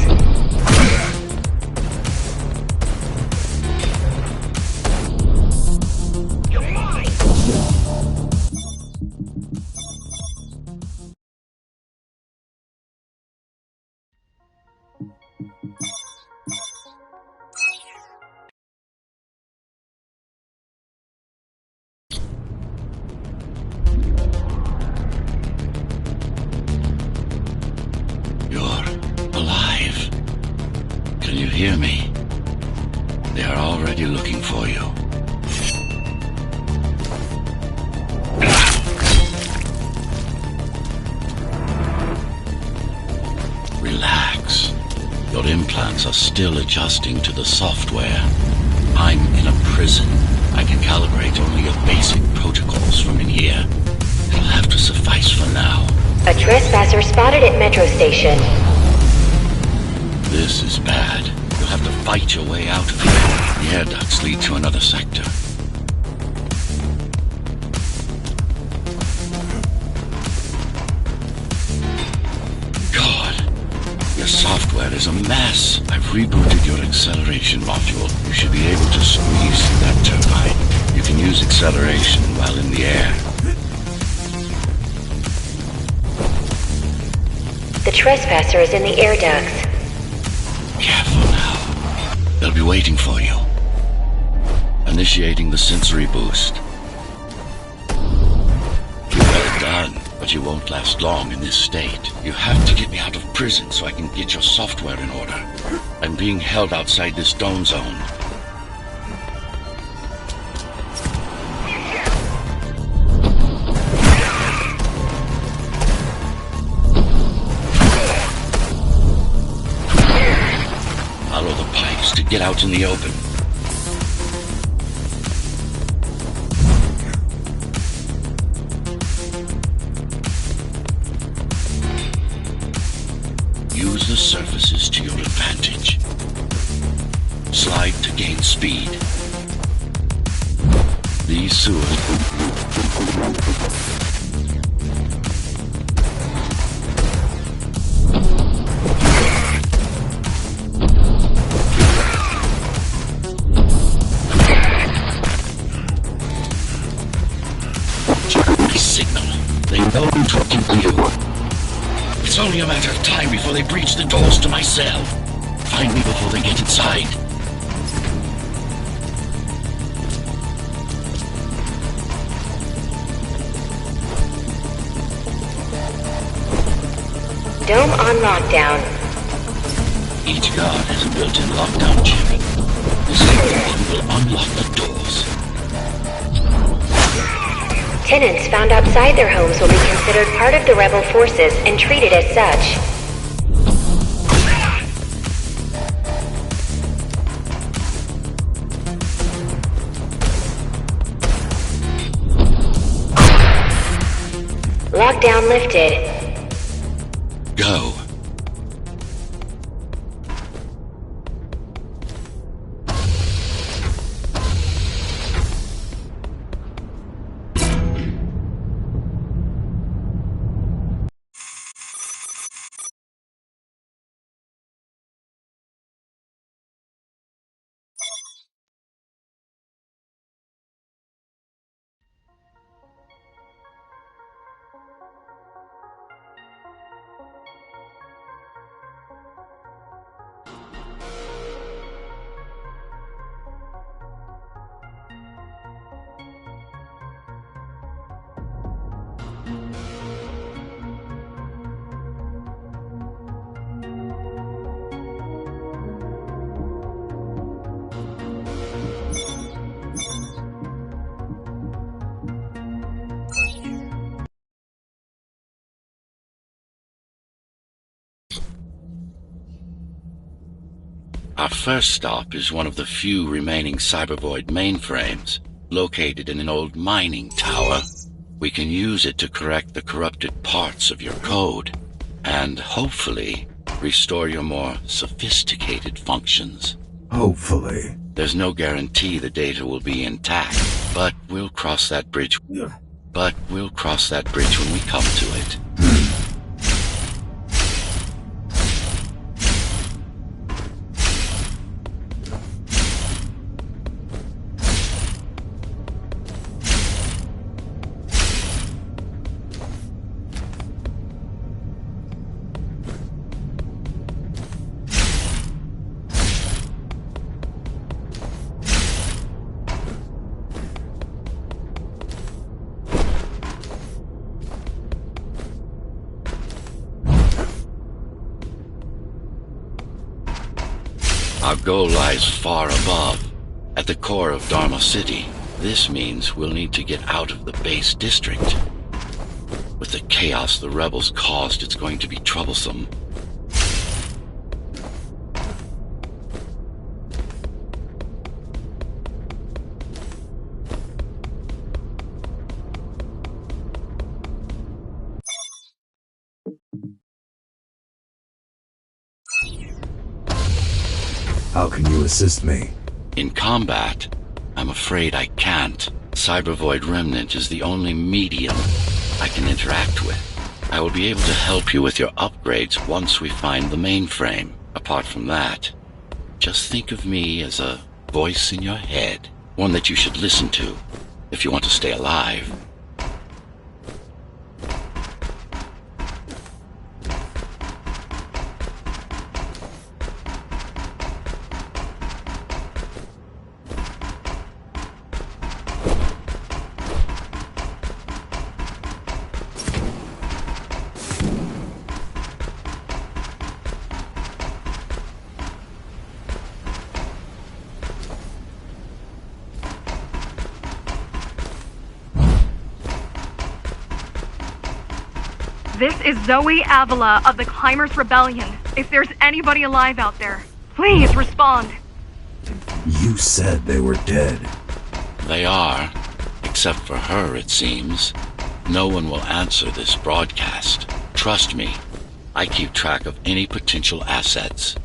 S1: are still adjusting to the software. I'm in a prison. I can calibrate only your basic protocols from in here. It'll have to suffice for now.
S3: A trespasser spotted at Metro Station.
S1: This is bad. You'll have to fight your way out of here. The air ducts lead to another sector. God, your software is a mess. I've rebooted your acceleration module. You should be able to squeeze through that turbine. You can use acceleration while in the air.
S3: The trespasser is in the air ducts.
S1: Careful now. They'll be waiting for you. Initiating the sensory boost. You got it done, but you won't last long in this state. You have to get me out of prison so I can get your software in order. I'm being held outside this dome zone. Follow the pipes to get out in the open. Use the surfaces to your advantage. Slide to gain speed. These sewers... signal. They know I'm talking to you. It's only a matter of time before they breach the doors to my cell. Find me before they get inside.
S3: Dome on lockdown.
S1: Each guard has a built-in lockdown chip. The safety one will unlock the doors.
S3: Tenants found outside their homes will be considered part of the rebel forces and treated as such. Lockdown lifted.
S1: Go. Our first stop is one of the few remaining Cybervoid mainframes, located in an old mining tower. We can use it to correct the corrupted parts of your code, and hopefully restore your more sophisticated functions.
S6: Hopefully.
S1: There's no guarantee the data will be intact, but we'll cross that bridge. But we'll cross that bridge when we come to it. Our goal lies far above, at the core of Dharma City. This means we'll need to get out of the base district. With the chaos the rebels caused, it's going to be troublesome.
S6: How can you assist me?
S1: In combat, I'm afraid I can't. Cybervoid Remnant is the only medium I can interact with. I will be able to help you with your upgrades once we find the mainframe. Apart from that, just think of me as a voice in your head, one that you should listen to if you want to stay alive.
S8: This is Zoe Avila of the Climbers Rebellion. If there's anybody alive out there, please respond.
S6: You said they were dead.
S1: They are, except for her, it seems. No one will answer this broadcast. Trust me, I keep track of any potential assets.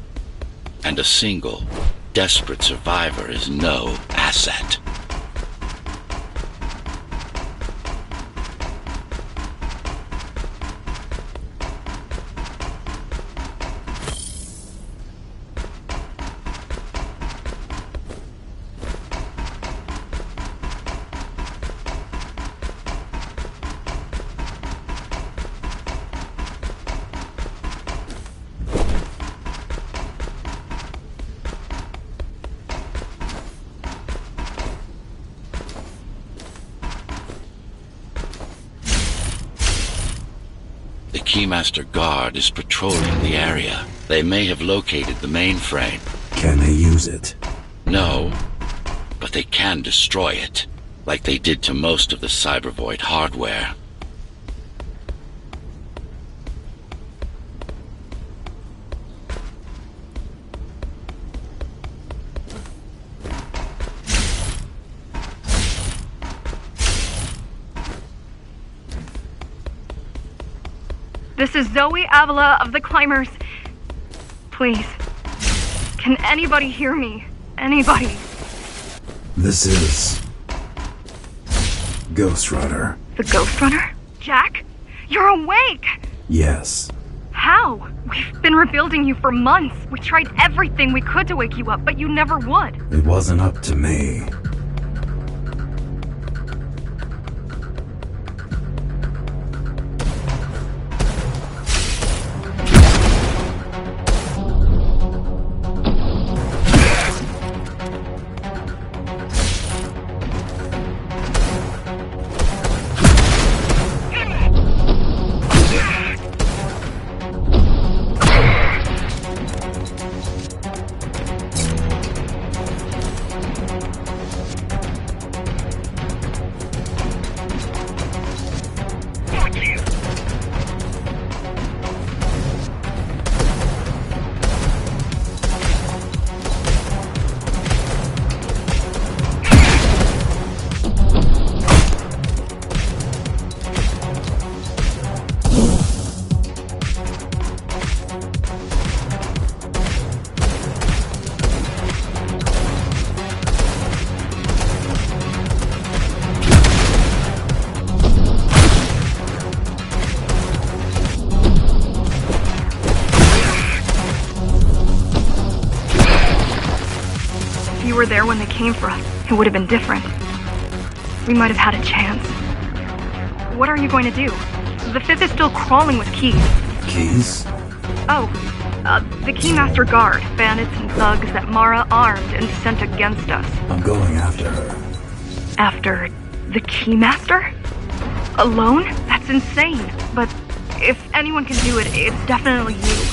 S1: And a single, desperate survivor is no asset. The Keymaster Guard is patrolling the area. They may have located the mainframe.
S6: Can they use it?
S1: No, but they can destroy it, like they did to most of the Cybervoid hardware.
S8: This is Zoe Avila of the Climbers. Please, can anybody hear me? Anybody?
S6: This is... Ghostrunner.
S8: The Ghostrunner? Jack? You're awake!
S6: Yes.
S8: How? We've been rebuilding you for months. We tried everything we could to wake you up, but you never would.
S6: It wasn't up to me.
S8: If you were there when they came for us, it would have been different. We might have had a chance. What are you going to do? The Fifth is still crawling with keys.
S6: Keys?
S8: Oh, the Keymaster Guard, bandits and thugs that Mara armed and sent against us.
S6: I'm going after her.
S8: After the Keymaster? Alone? That's insane. But if anyone can do it, it's definitely you.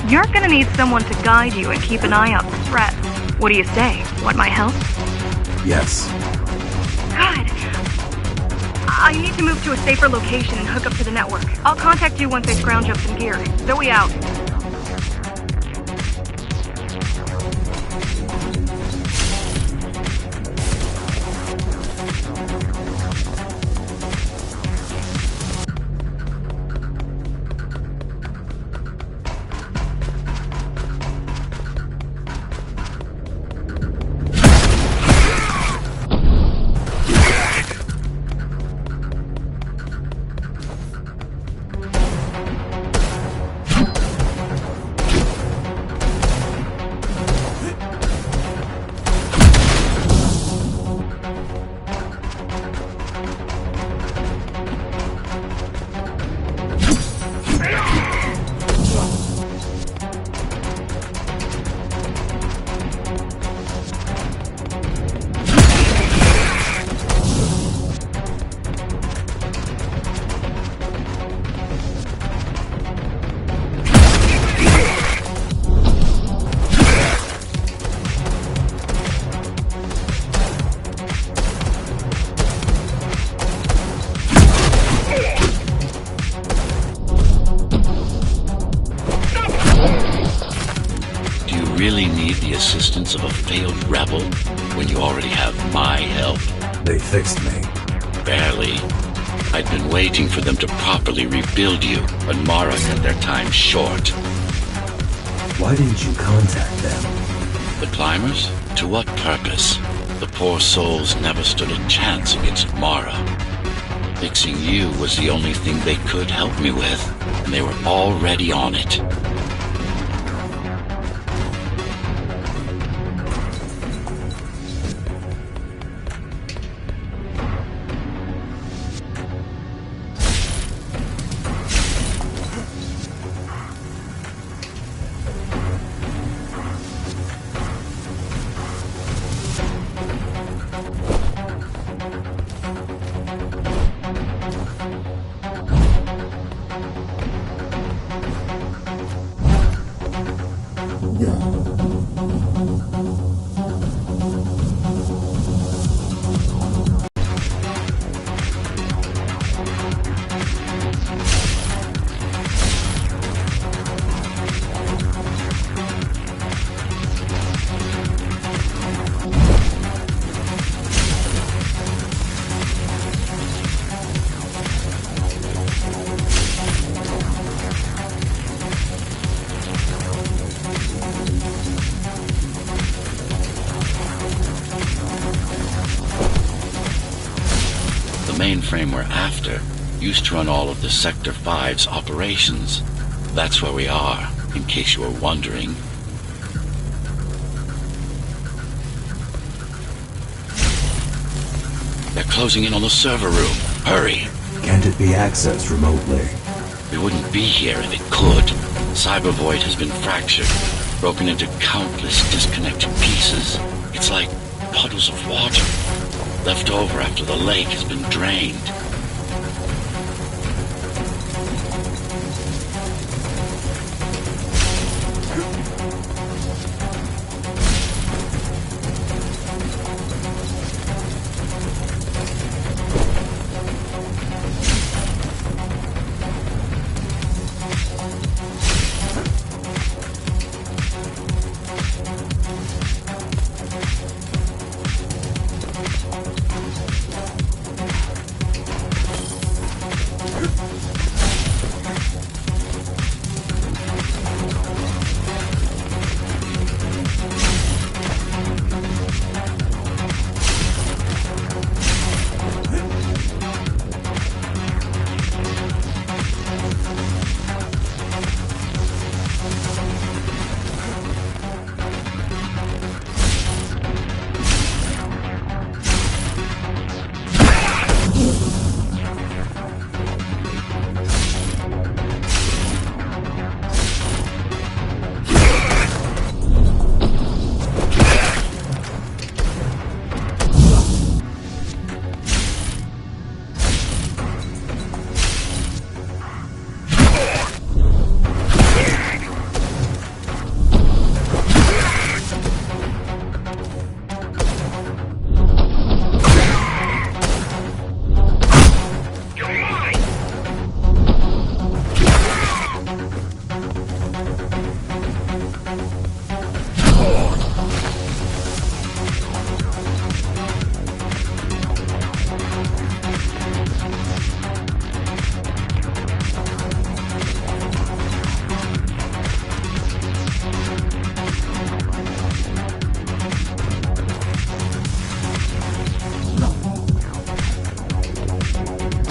S8: You're gonna need someone to guide you and keep an eye out for threats. What do you say? Want my help?
S6: Yes.
S8: Good. I need to move to a safer location and hook up to the network. I'll contact you once I scrounge up some gear. Zoe out.
S1: Really need the assistance of a failed rebel when you already have my help?
S6: They fixed me.
S1: Barely. I'd been waiting for them to properly rebuild you, but Mara cut their time short.
S6: Why didn't you contact them?
S1: The climbers? To what purpose? The poor souls never stood a chance against Mara. Fixing you was the only thing they could help me with, and they were already on it. The mainframe we're after used to run all of the Sector 5's operations. That's where we are, in case you were wondering. They're closing in on the server room. Hurry!
S6: Can't it be accessed remotely?
S1: We wouldn't be here if it could. Cyber Void has been fractured, broken into countless disconnected pieces. It's like puddles of water, left over after the lake has been drained.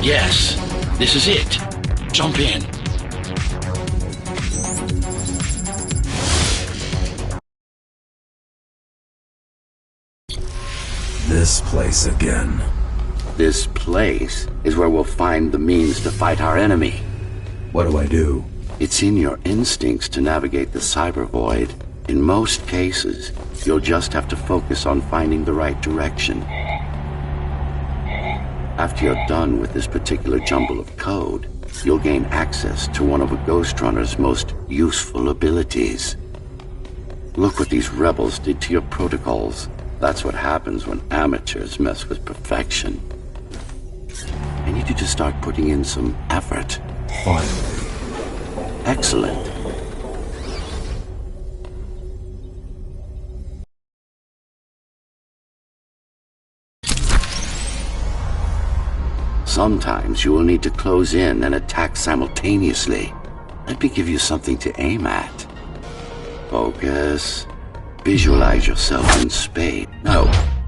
S1: Yes, this is it. Jump in.
S6: This place again.
S2: This place is where we'll find the means to fight our enemy.
S6: What do I do?
S2: It's in your instincts to navigate the cyber void. In most cases, you'll just have to focus on finding the right direction. After you're done with this particular jumble of code, you'll gain access to one of a Ghostrunner's most useful abilities. Look what these rebels did to your protocols. That's what happens when amateurs mess with perfection. I need you to start putting in some effort.
S6: Finally.
S2: Excellent. Sometimes you will need to close in and attack simultaneously. Let me give you something to aim at. Focus. Visualize yourself in space. No,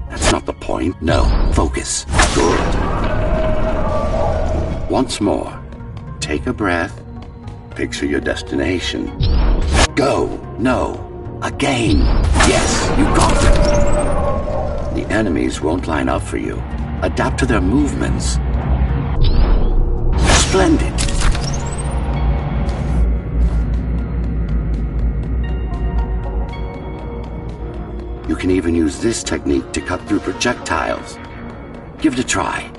S2: that's not the point. No, focus. Good. Once more, take a breath. Picture your destination. Go. No. Again. Yes, you got it. The enemies won't line up for you. Adapt to their movements. Splendid. You can even use this technique to cut through projectiles. Give it a try.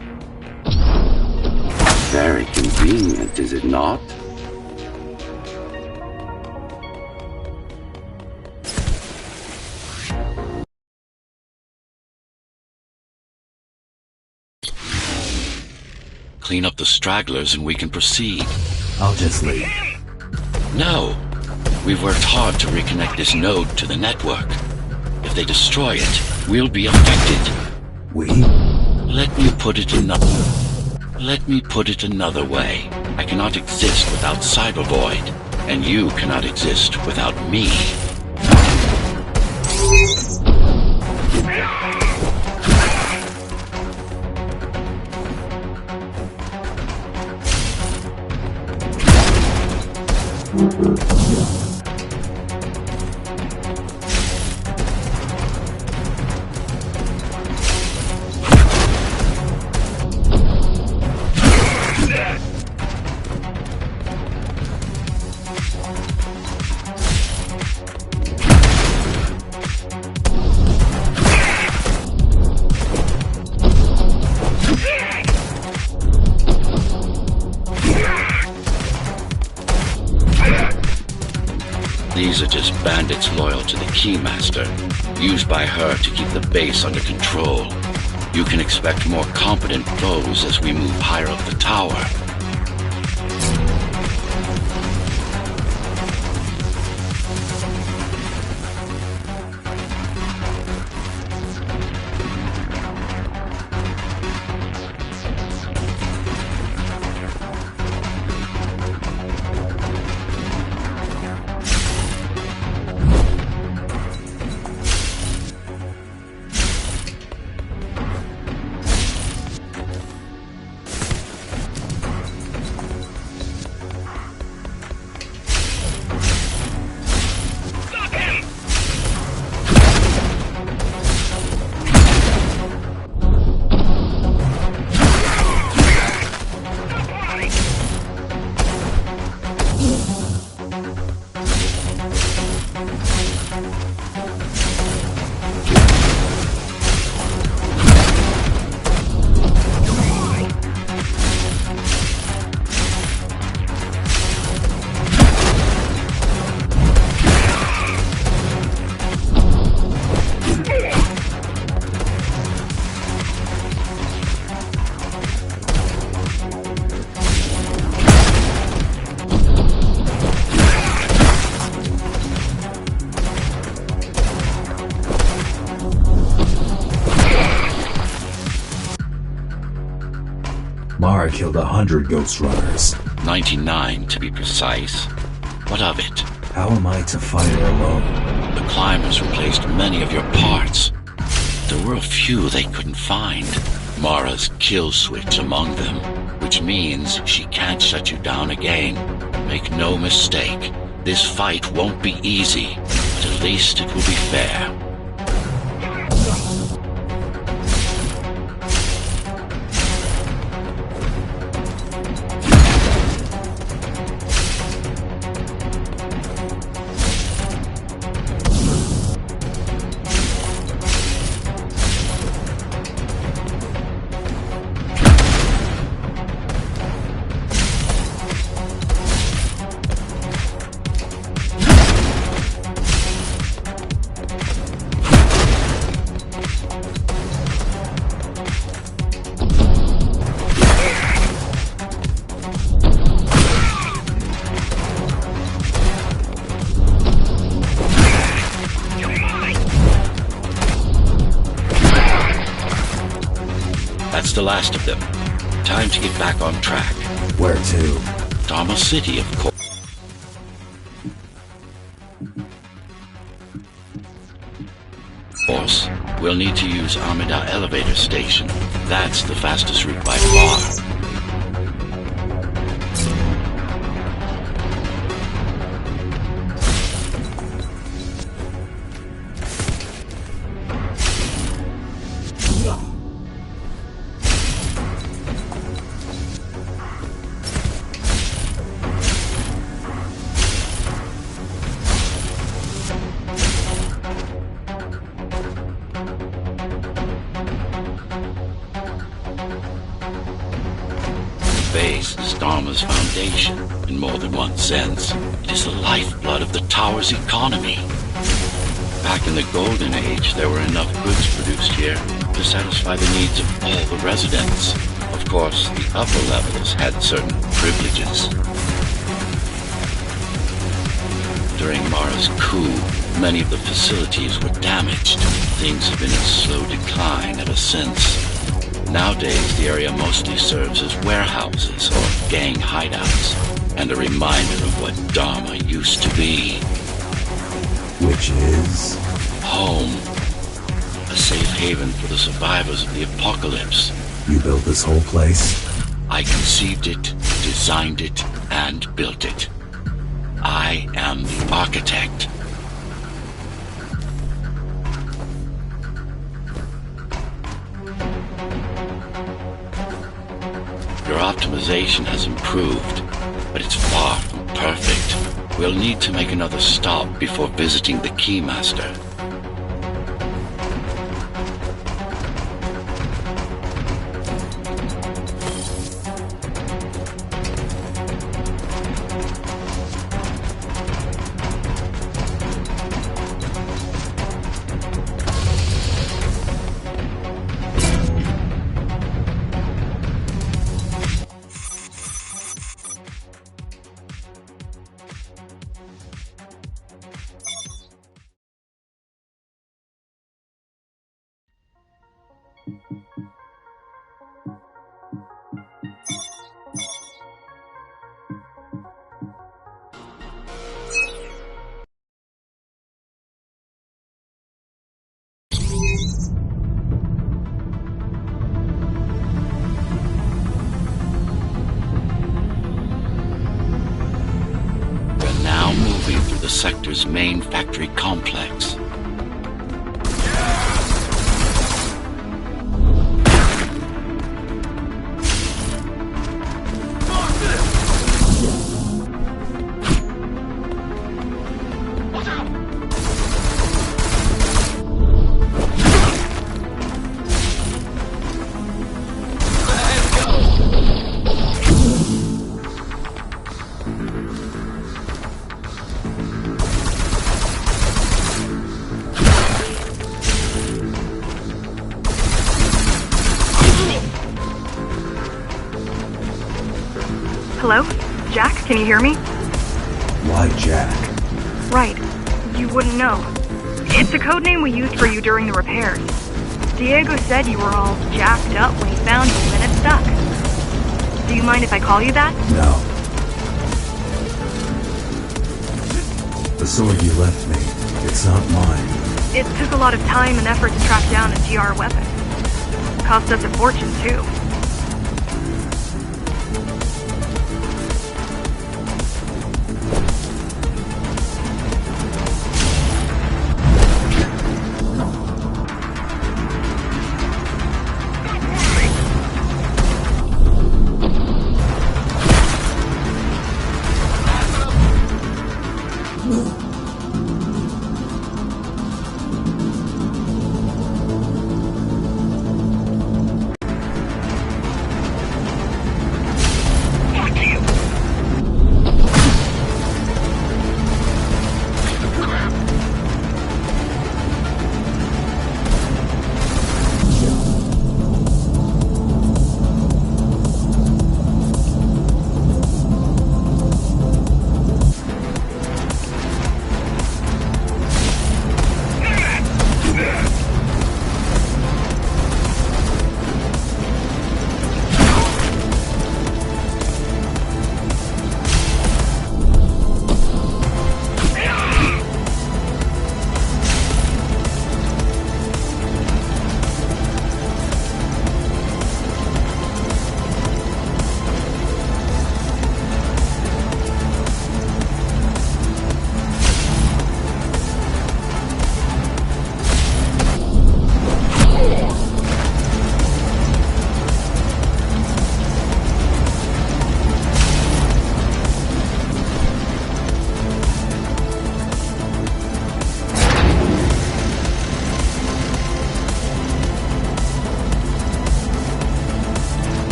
S2: Very convenient, is it not?
S1: Clean up the stragglers and we can proceed.
S6: I'll just leave.
S1: No. We've worked hard to reconnect this node to the network. If they destroy it, we'll be affected.
S6: We?
S1: Let me put it another way. I cannot exist without Cyber Void, and you cannot exist without me. These are just bandits loyal to the Keymaster, used by her to keep the base under control. You can expect more competent foes as we move higher up the tower.
S6: Mara killed 100 Ghostrunners.
S1: 99 to be precise. What of it?
S6: How am I to fight her alone?
S1: The climbers replaced many of your parts. There were a few they couldn't find. Mara's kill switch among them, which means she can't shut you down again. Make no mistake, this fight won't be easy, but at least it will be fair. That's the last of them. Time to get back on track.
S6: Where to?
S1: Dharma City, of course. We'll need to use Amida Elevator Station. That's the fastest route by far. Base is Dharma's foundation, in more than one sense. It is the lifeblood of the tower's economy. Back in the Golden Age, there were enough goods produced here to satisfy the needs of all the residents. Of course, the upper levels had certain privileges. During Mara's coup, many of the facilities were damaged. Things have been in slow decline ever since. Nowadays, the area mostly serves as warehouses or gang hideouts, and a reminder of what Dharma used to be.
S6: Which is?
S1: Home. A safe haven for the survivors of the apocalypse.
S6: You built this whole place?
S1: I conceived it, designed it, and built it. I am the architect. Your optimization has improved, but it's far from perfect. We'll need to make another stop before visiting the Keymaster. The sector's main factory complex.
S8: Hello? Jack, can you hear me?
S6: Why Jack?
S8: Right. You wouldn't know. It's a code name we used for you during the repairs. Diego said you were all jacked up when he found you and it stuck. Do you mind if I call you that?
S6: No. The sword you left me, it's not mine.
S8: It took a lot of time and effort to track down a GR weapon. Cost us a fortune, too.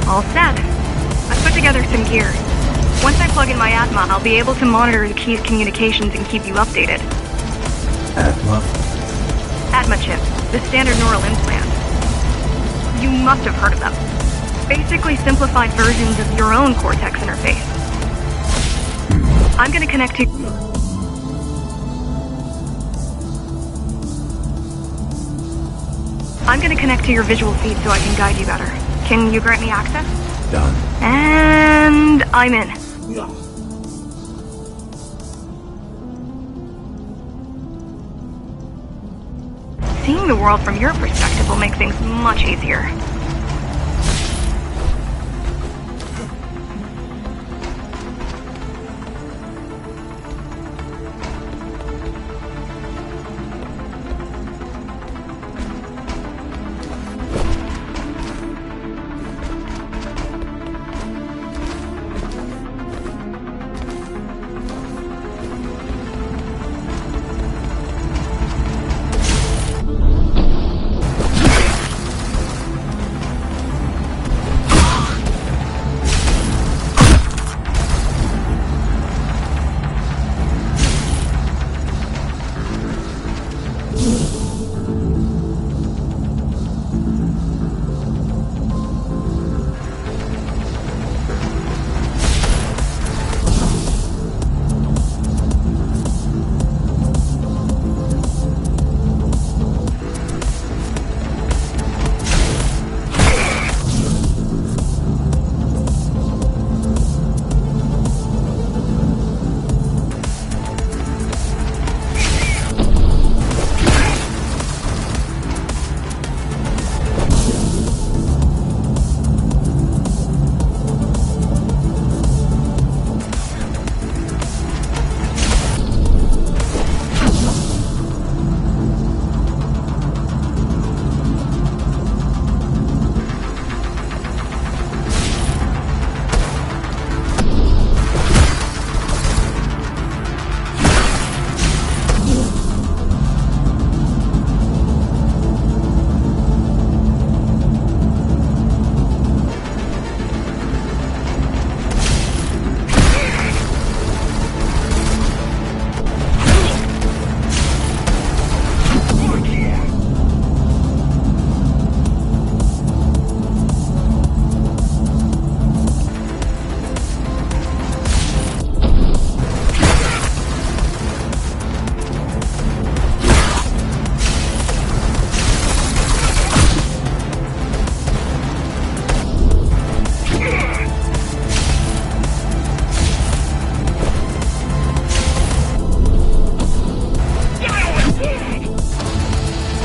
S8: All set. I've put together some gear. Once I plug in my Atma, I'll be able to monitor the key's communications and keep you updated.
S6: Atma?
S8: Atma chip, the standard neural implant. You must have heard of them. Basically simplified versions of your own Cortex interface. I'm gonna connect to... I'm gonna connect to your visual feed so I can guide you better. Can you grant me access?
S6: Done.
S8: And I'm in. Seeing the world from your perspective will make things much easier.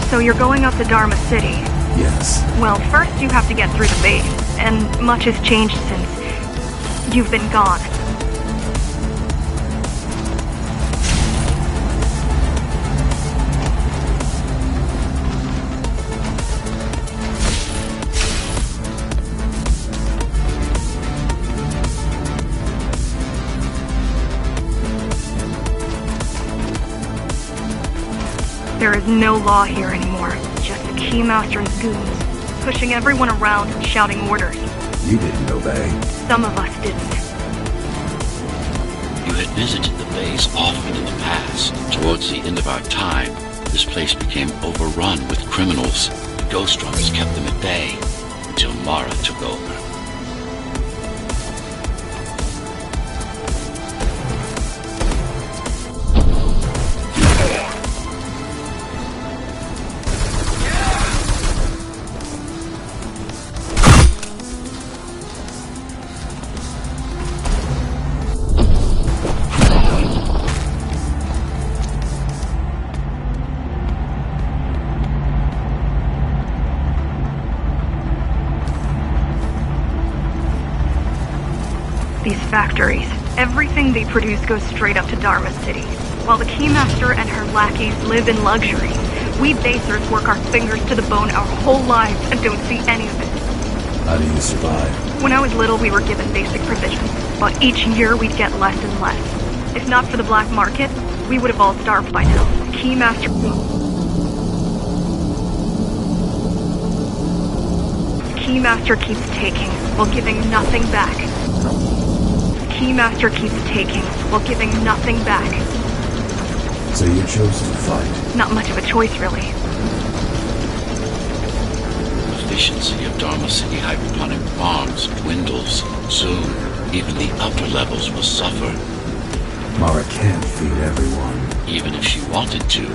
S8: So you're going up to Dharma City.
S6: Yes.
S8: Well, first you have to get through the base, and much has changed since you've been gone. There is no law here anymore, just the Keymaster and goons, pushing everyone around and shouting orders.
S6: You didn't obey.
S8: Some of us didn't.
S1: You had visited the base often in the past. Towards the end of our time, this place became overrun with criminals. The Ghostrunners kept them at bay until Mara took over.
S8: These factories, everything they produce goes straight up to Dharma City. While the Keymaster and her lackeys live in luxury, we basers work our fingers to the bone our whole lives and don't see any of it.
S6: How do you survive?
S8: When I was little, we were given basic provisions, but each year we'd get less and less. If not for the black market, we would have all starved by now. The Keymaster keeps taking, while giving nothing back. Keymaster keeps taking, while giving nothing back.
S6: So you chose to fight?
S8: Not much of a choice, really.
S1: Efficiency of Dharma City hypertonic farms dwindles. Soon, even the upper levels will suffer.
S6: Mara can't feed everyone.
S1: Even if she wanted to.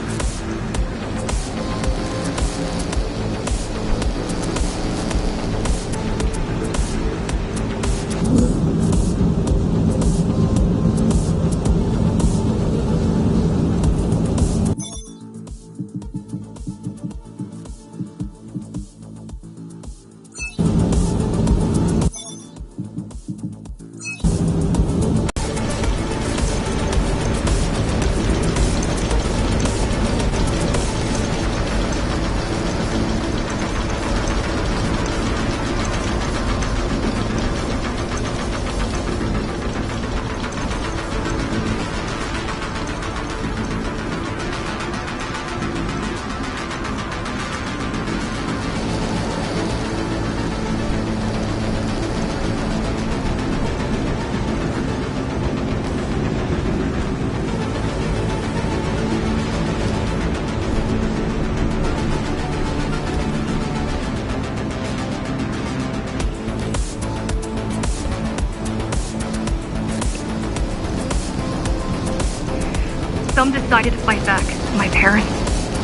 S8: Some decided to fight back. My parents,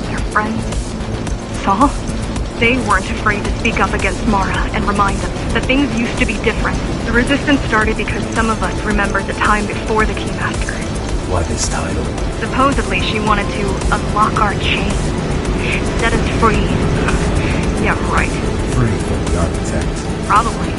S8: their friends, Saul. They weren't afraid to speak up against Mara and remind them that things used to be different. The resistance started because some of us remembered the time before the Keymaster.
S6: Why this title?
S8: Supposedly she wanted to unlock our chains. Set us free. Yeah, right.
S6: Free from the architect.
S8: Probably.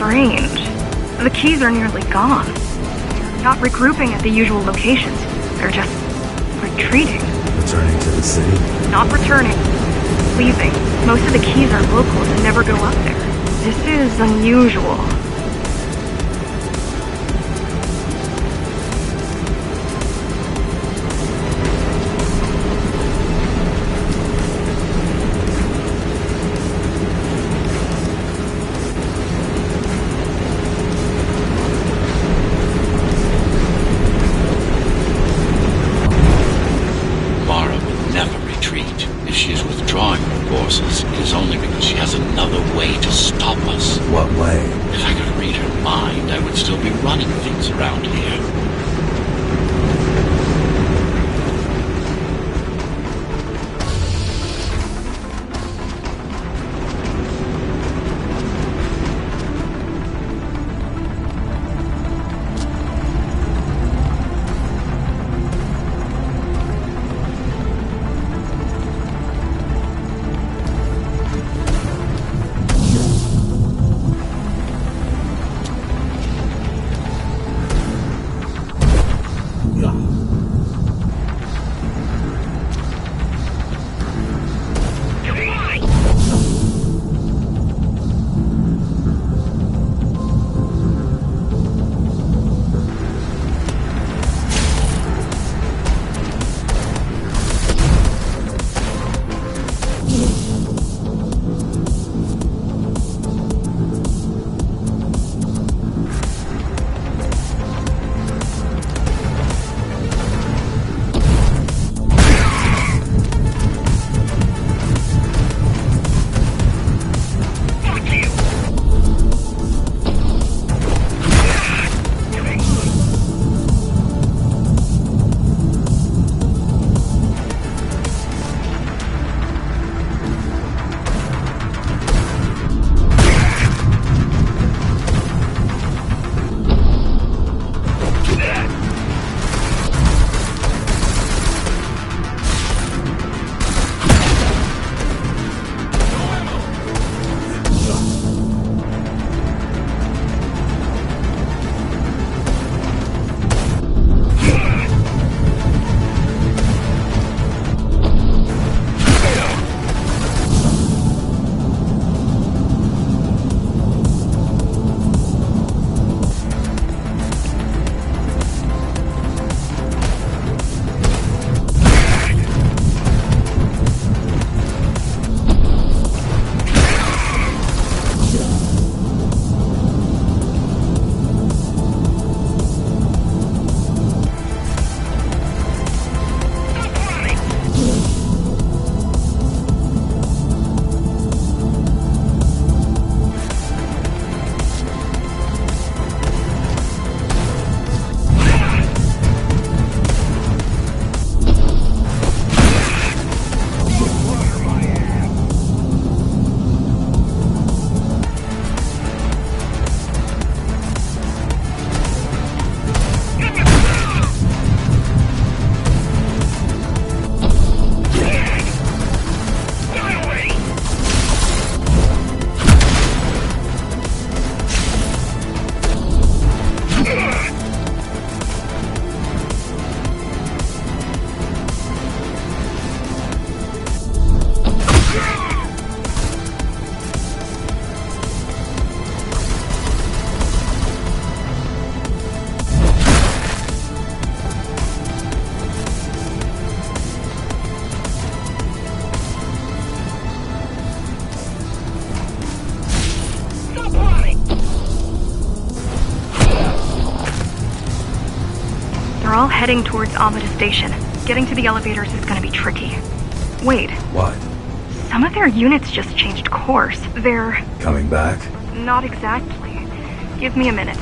S8: Strange. The keys are nearly gone. They're not regrouping at the usual locations. They're just retreating.
S6: Returning to the city?
S8: Not returning. Leaving. Most of the keys are locals and never go up there. This is unusual.
S1: It is only because she has another way to stop us.
S6: What way?
S1: If I could read her mind, I would still be running things around here.
S8: all heading towards Amada Station. Getting to the elevators is gonna be tricky. Wait,
S6: What?
S8: some of their units just changed course. They're...
S6: Coming back?
S8: not exactly. Give me a minute.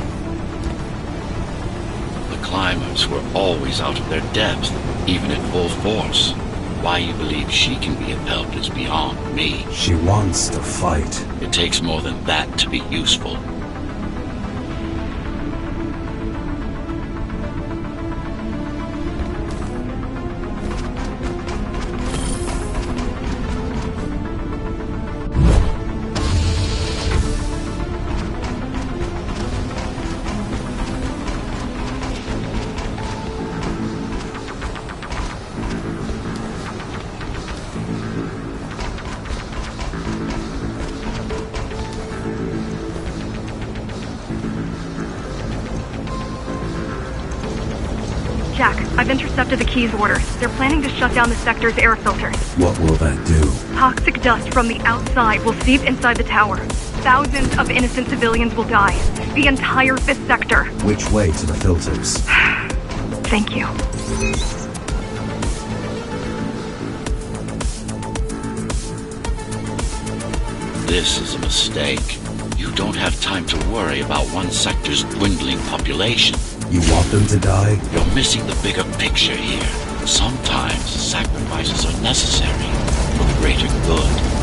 S1: The climbers were always out of their depth, even at full force. Why you believe she can be of help is beyond me.
S6: She wants to fight.
S1: It takes more than that to be useful.
S8: Jack, I've intercepted the Key's orders. They're planning to shut down the sector's air filters.
S6: What will that do?
S8: Toxic dust from the outside will seep inside the tower. Thousands of innocent civilians will die. The entire 5th sector.
S6: Which way to the filters?
S8: Thank you.
S1: This is a mistake. You don't have time to worry about one sector's dwindling population.
S6: You want them to die?
S1: You're missing the bigger picture here. Sometimes sacrifices are necessary for the greater good.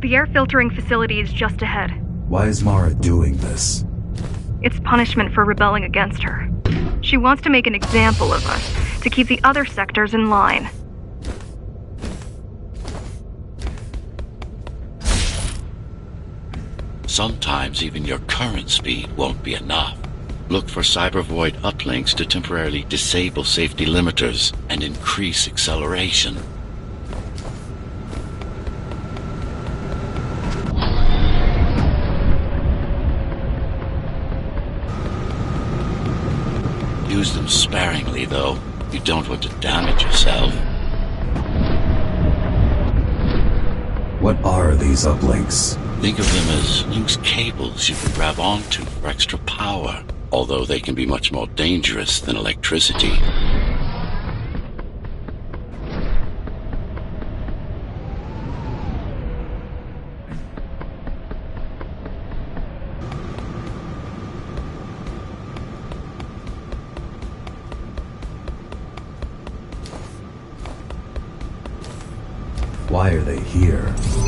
S8: The air filtering facility is just ahead.
S6: Why is Mara doing this?
S8: It's punishment for rebelling against her. She wants to make an example of us, to keep the other sectors in line.
S1: Sometimes even your current speed won't be enough. Look for cybervoid uplinks to temporarily disable safety limiters and increase acceleration. Use them sparingly, though. You don't want to damage yourself.
S6: What are these uplinks?
S1: Think of them as loose cables you can grab onto for extra power, although they can be much more dangerous than electricity.
S6: Why are they here?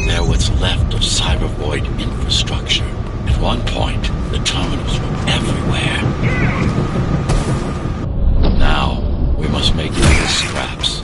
S1: They're what's left of cybervoid infrastructure. At one point, the terminals were everywhere. Now, we must make these scraps.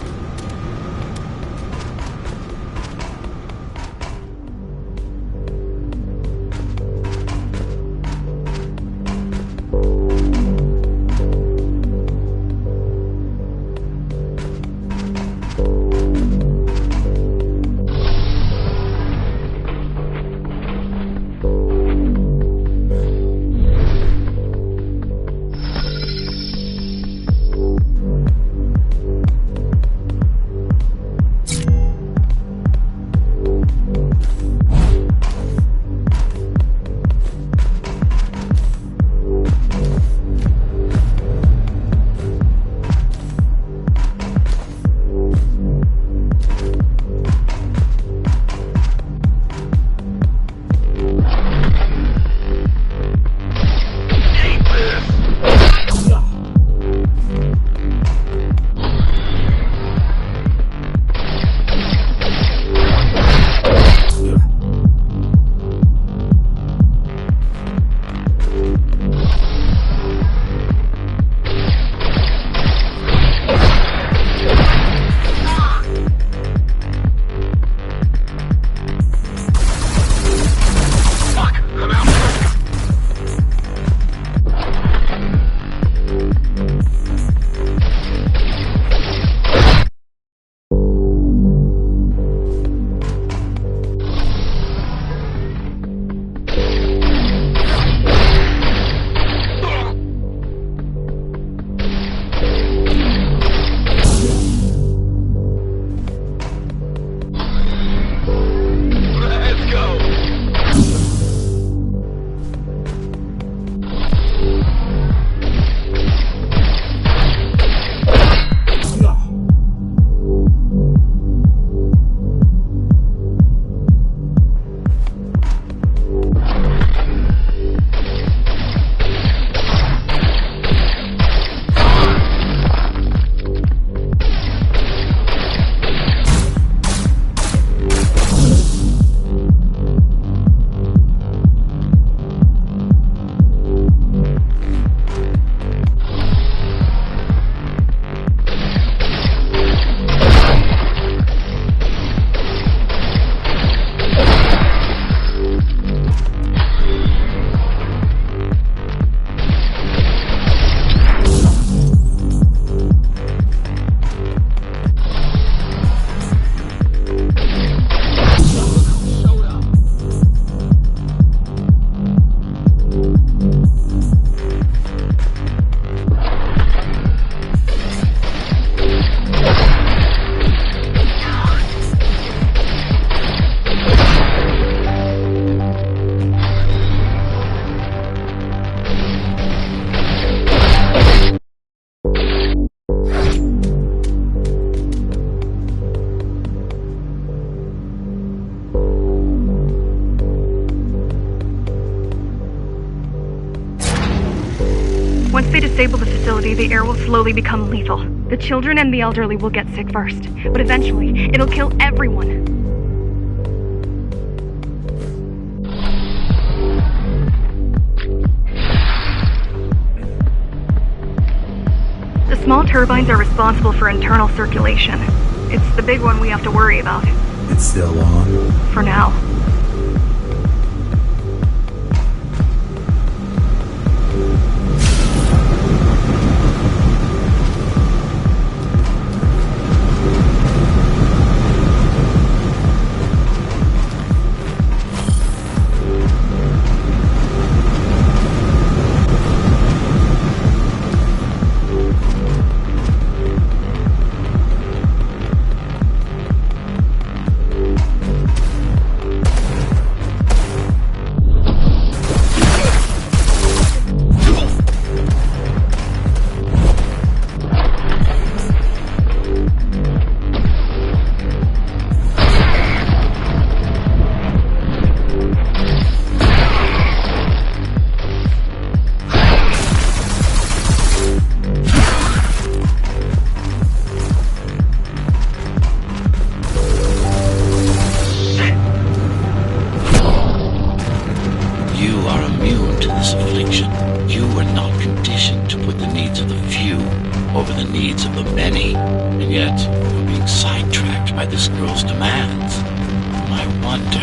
S8: air will slowly become lethal. The children and the elderly will get sick first, but eventually, it'll kill everyone. The small turbines are responsible for internal circulation. It's the big one we have to worry about.
S6: It's still on?
S8: For now.
S1: Over the needs of the many, and yet you're being sidetracked by this girl's demands. I wonder.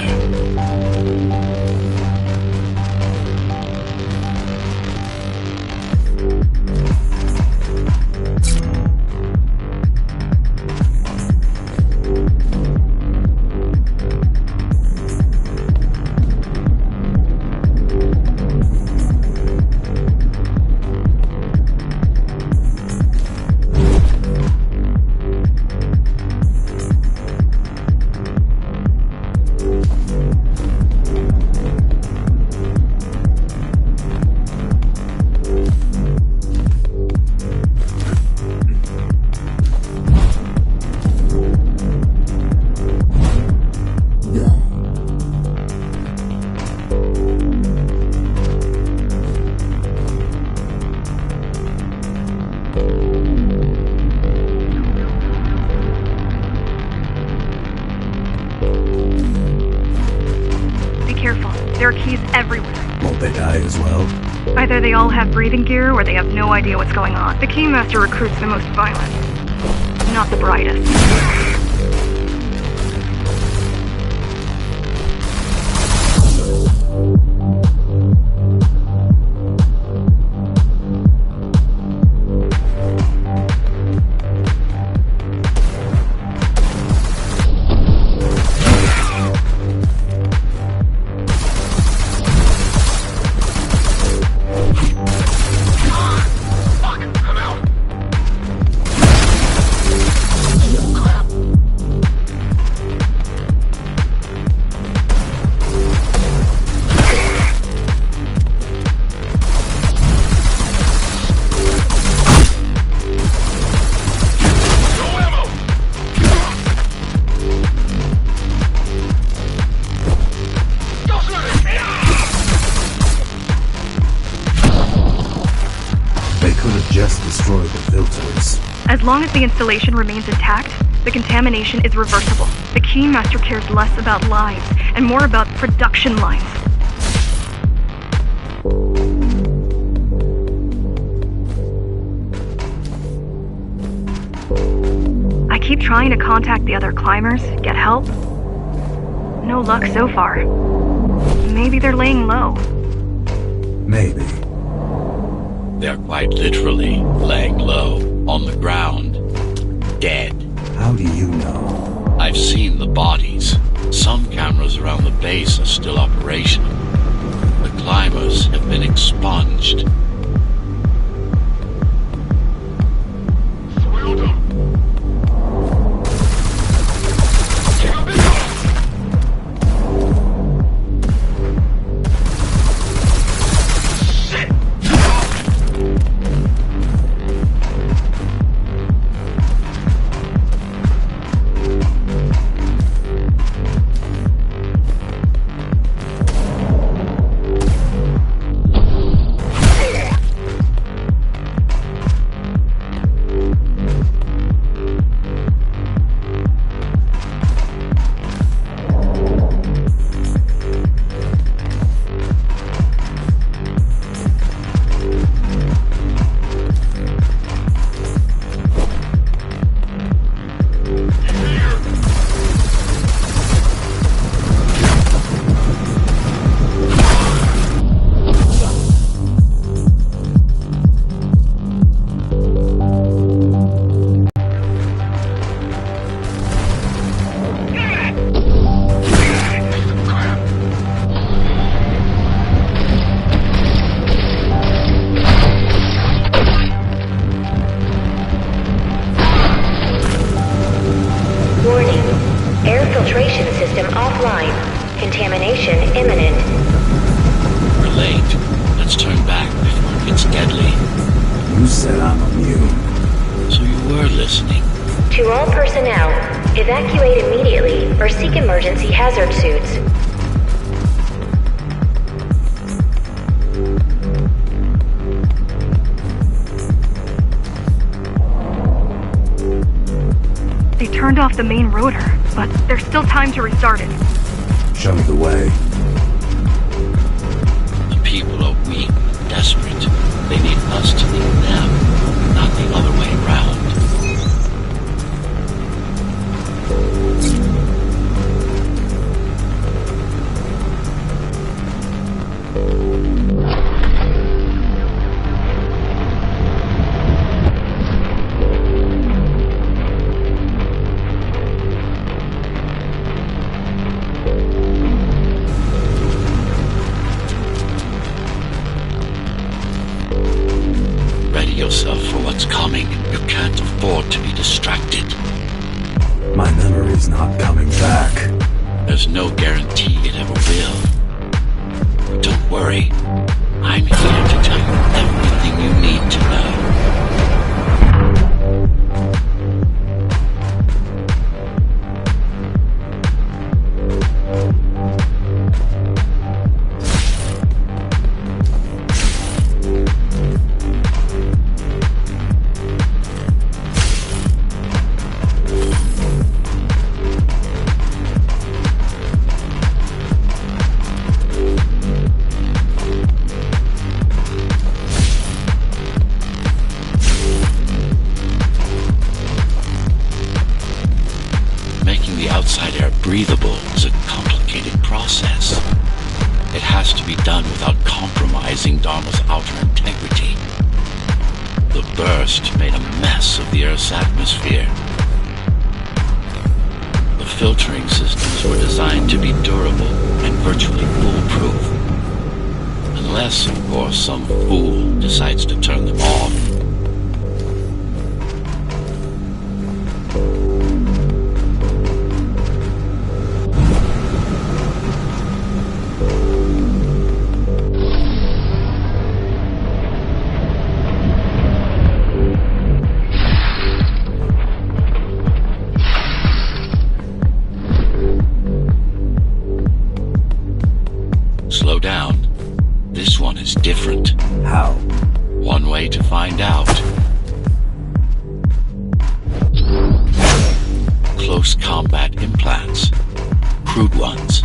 S8: There are keys everywhere.
S6: Won't they die as well?
S8: Either they all have breathing gear or they have no idea what's going on. The Keymaster recruits the most violent, not the brightest.
S6: Just destroy the filters.
S8: As long as the installation remains intact, the contamination is reversible. The Keymaster cares less about lives and more about production lines. I keep trying to contact the other climbers, get help. No luck so far. Maybe they're laying low.
S6: Maybe.
S1: They're quite literally laying low, on the ground, dead.
S6: How do you know?
S1: I've seen the bodies. Some cameras around the base are still operational. The climbers have been expunged.
S3: contamination imminent.
S1: We're late. Let's turn back before it gets deadly.
S6: You said I'm immune.
S1: So you were listening.
S3: To all personnel, evacuate immediately or seek emergency hazard suits.
S8: They turned off the main rotor, but there's still time to restart it.
S6: Show me the way.
S1: The people are weak, desperate. They need us to lead them, not the other way around. Ready yourself for what's coming. You can't afford to be distracted.
S6: My memory's not coming back.
S1: There's no guarantee it ever will. But don't worry. I'm here to tell you everything you need to know. Breathable is a complicated process. It has to be done without compromising Dharma's outer integrity. The burst made a mess of the Earth's atmosphere. The filtering systems were designed to be durable and virtually foolproof. Unless, of course, some fool decides to turn them off. Slow down. This one is different.
S6: How?
S1: One way to find out. Close combat implants. Crude ones.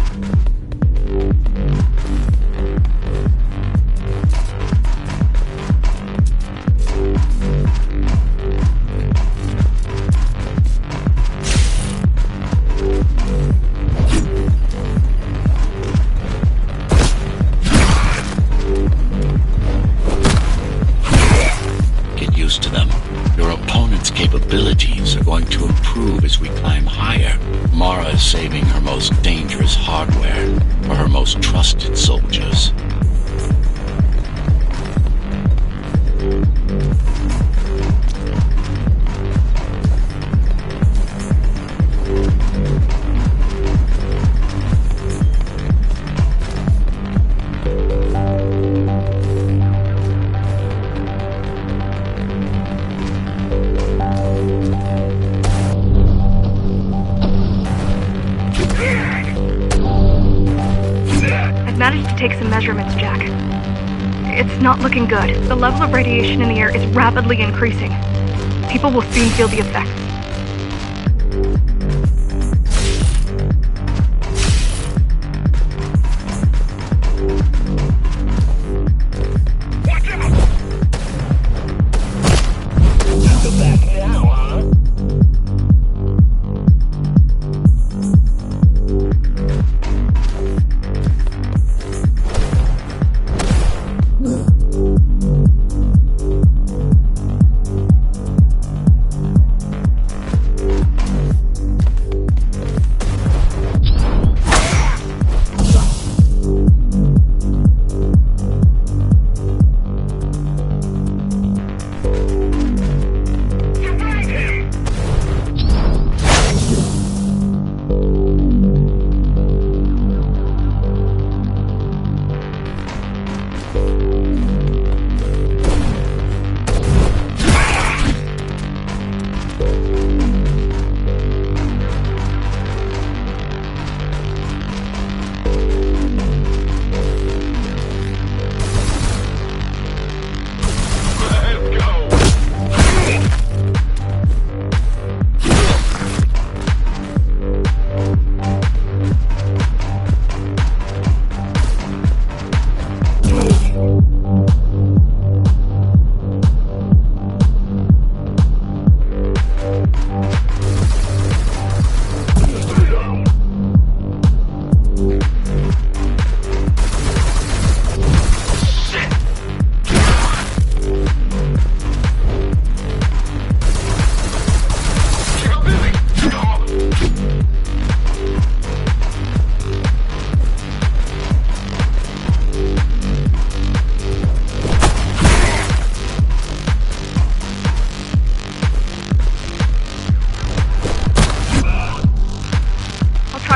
S1: To them. Your opponent's capabilities are going to improve as we climb higher. Mara is saving her most dangerous hardware for her most trusted soldiers.
S8: Managed to take some measurements, Jack. It's not looking good. The level of radiation in the air is rapidly increasing. People will soon feel the effects.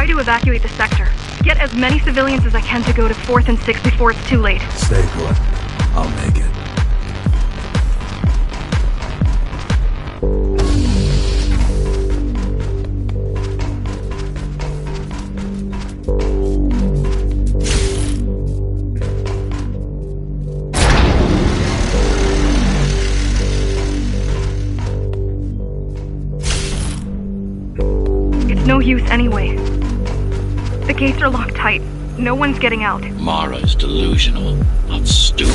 S8: try to evacuate the sector. Get as many civilians as I can to go to 4th and 6th before it's too late.
S6: Stay put. I'll make it.
S8: It's no use anyway. The gates are locked tight. No one's getting out.
S1: Mara's delusional, not stupid.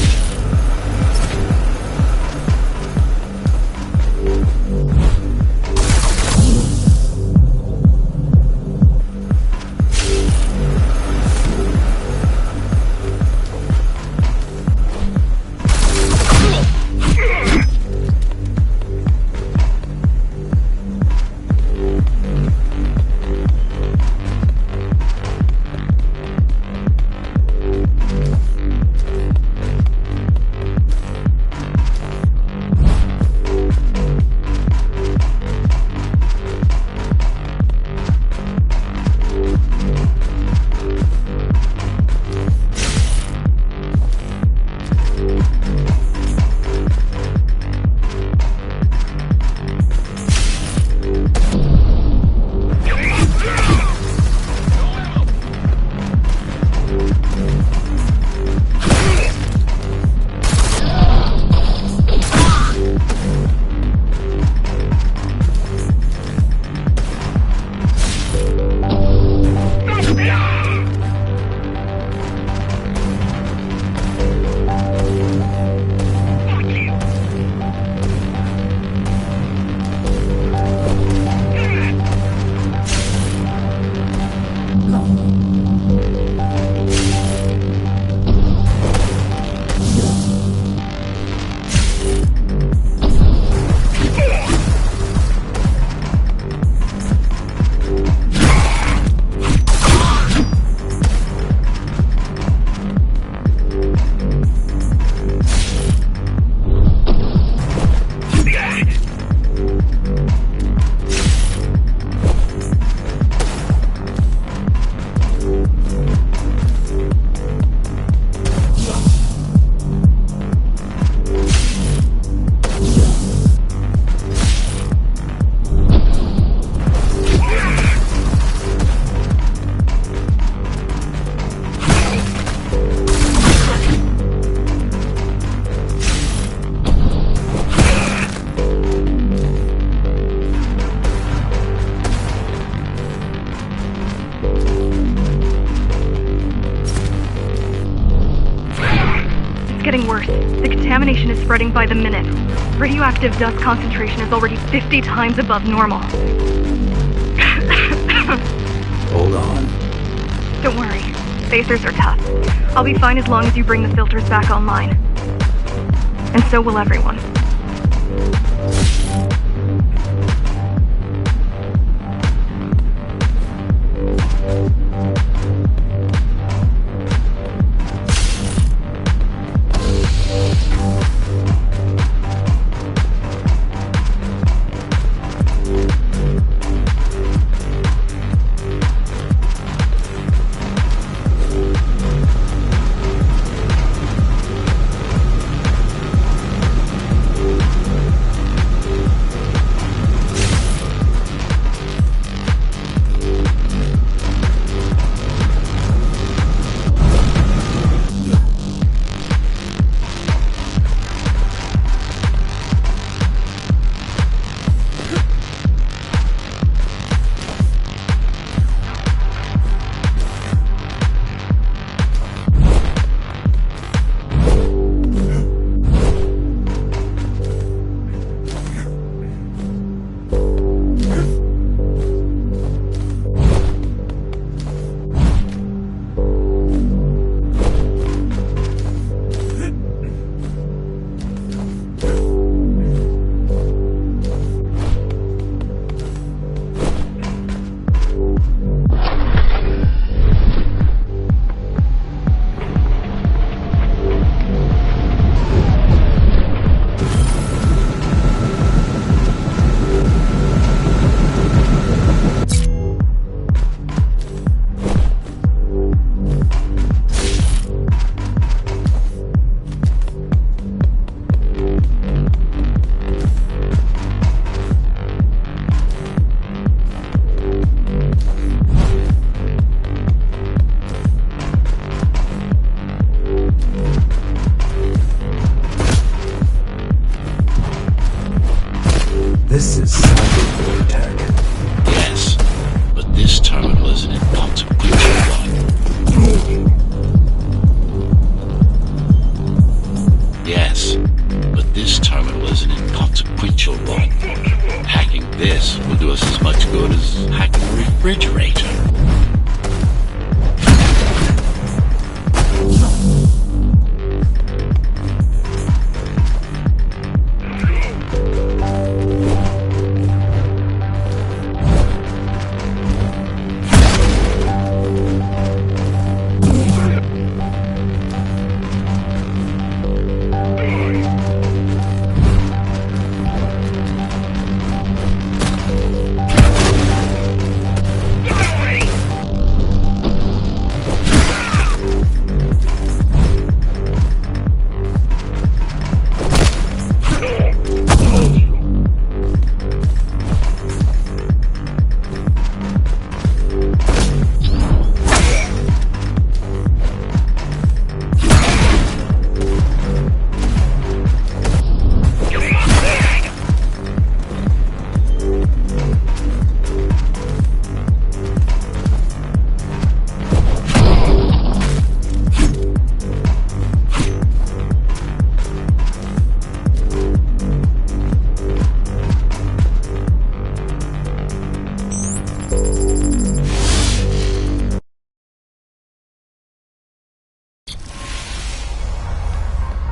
S8: Getting worse. The contamination is spreading by the minute. Radioactive dust concentration is already 50 times above normal.
S6: Hold on.
S8: Don't worry. Spacers are tough. I'll be fine as long as you bring the filters back online. And so will everyone.
S1: hack the refrigerator.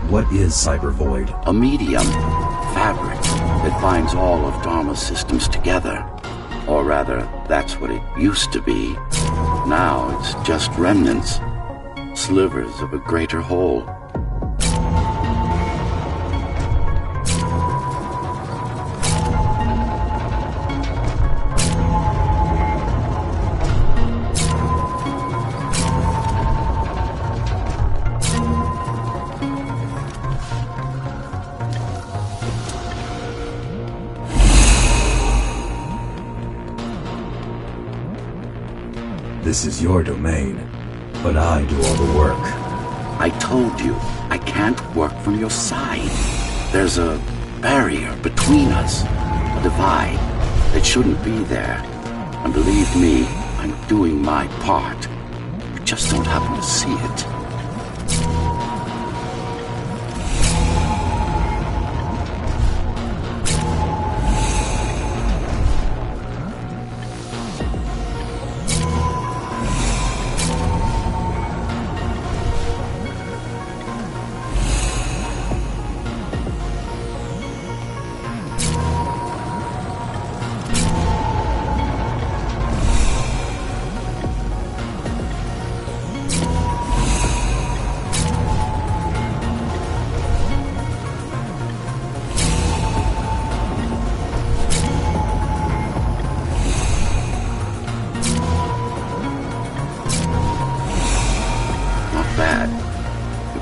S6: What is Cyber Void?
S2: A medium, fabric, that binds all of Dharma's systems together. Or rather, that's what it used to be. Now it's just remnants, slivers of a greater whole.
S6: This is your domain, but I do all the work.
S2: I told you, I can't work from your side. There's a barrier between us, a divide that shouldn't be there. And believe me, I'm doing my part. You just don't happen to see it.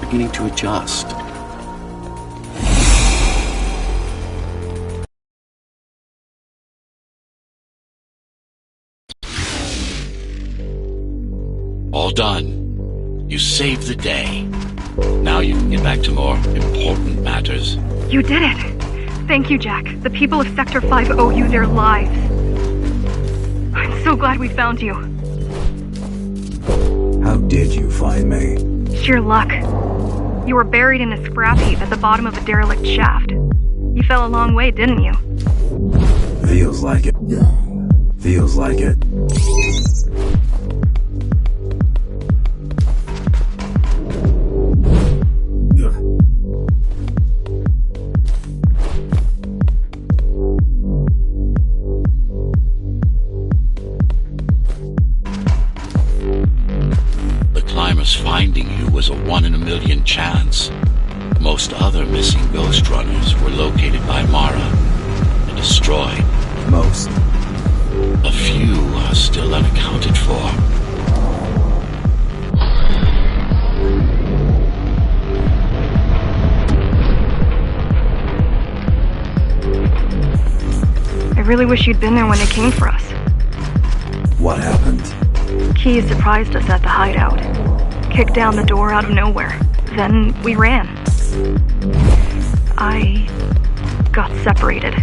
S2: Beginning to adjust.
S1: All done. You saved the day. Now you can get back to more important matters.
S8: You did it! Thank you, Jack. The people of Sector 5 owe you their lives. I'm so glad we found you.
S6: How did you find me?
S8: Sheer luck. You were buried in a scrap heap at the bottom of a derelict shaft. You fell a long way, didn't you?
S6: Feels like it. Feels like it.
S1: Finding you was a 1 in a million chance. Most other missing Ghostrunners were located by Mara and destroyed.
S6: Most.
S1: A few are still unaccounted for.
S8: I really wish you'd been there when they came for us.
S6: What happened?
S8: Key surprised us at the hideout. Kicked down the door out of nowhere. Then we ran. I got separated.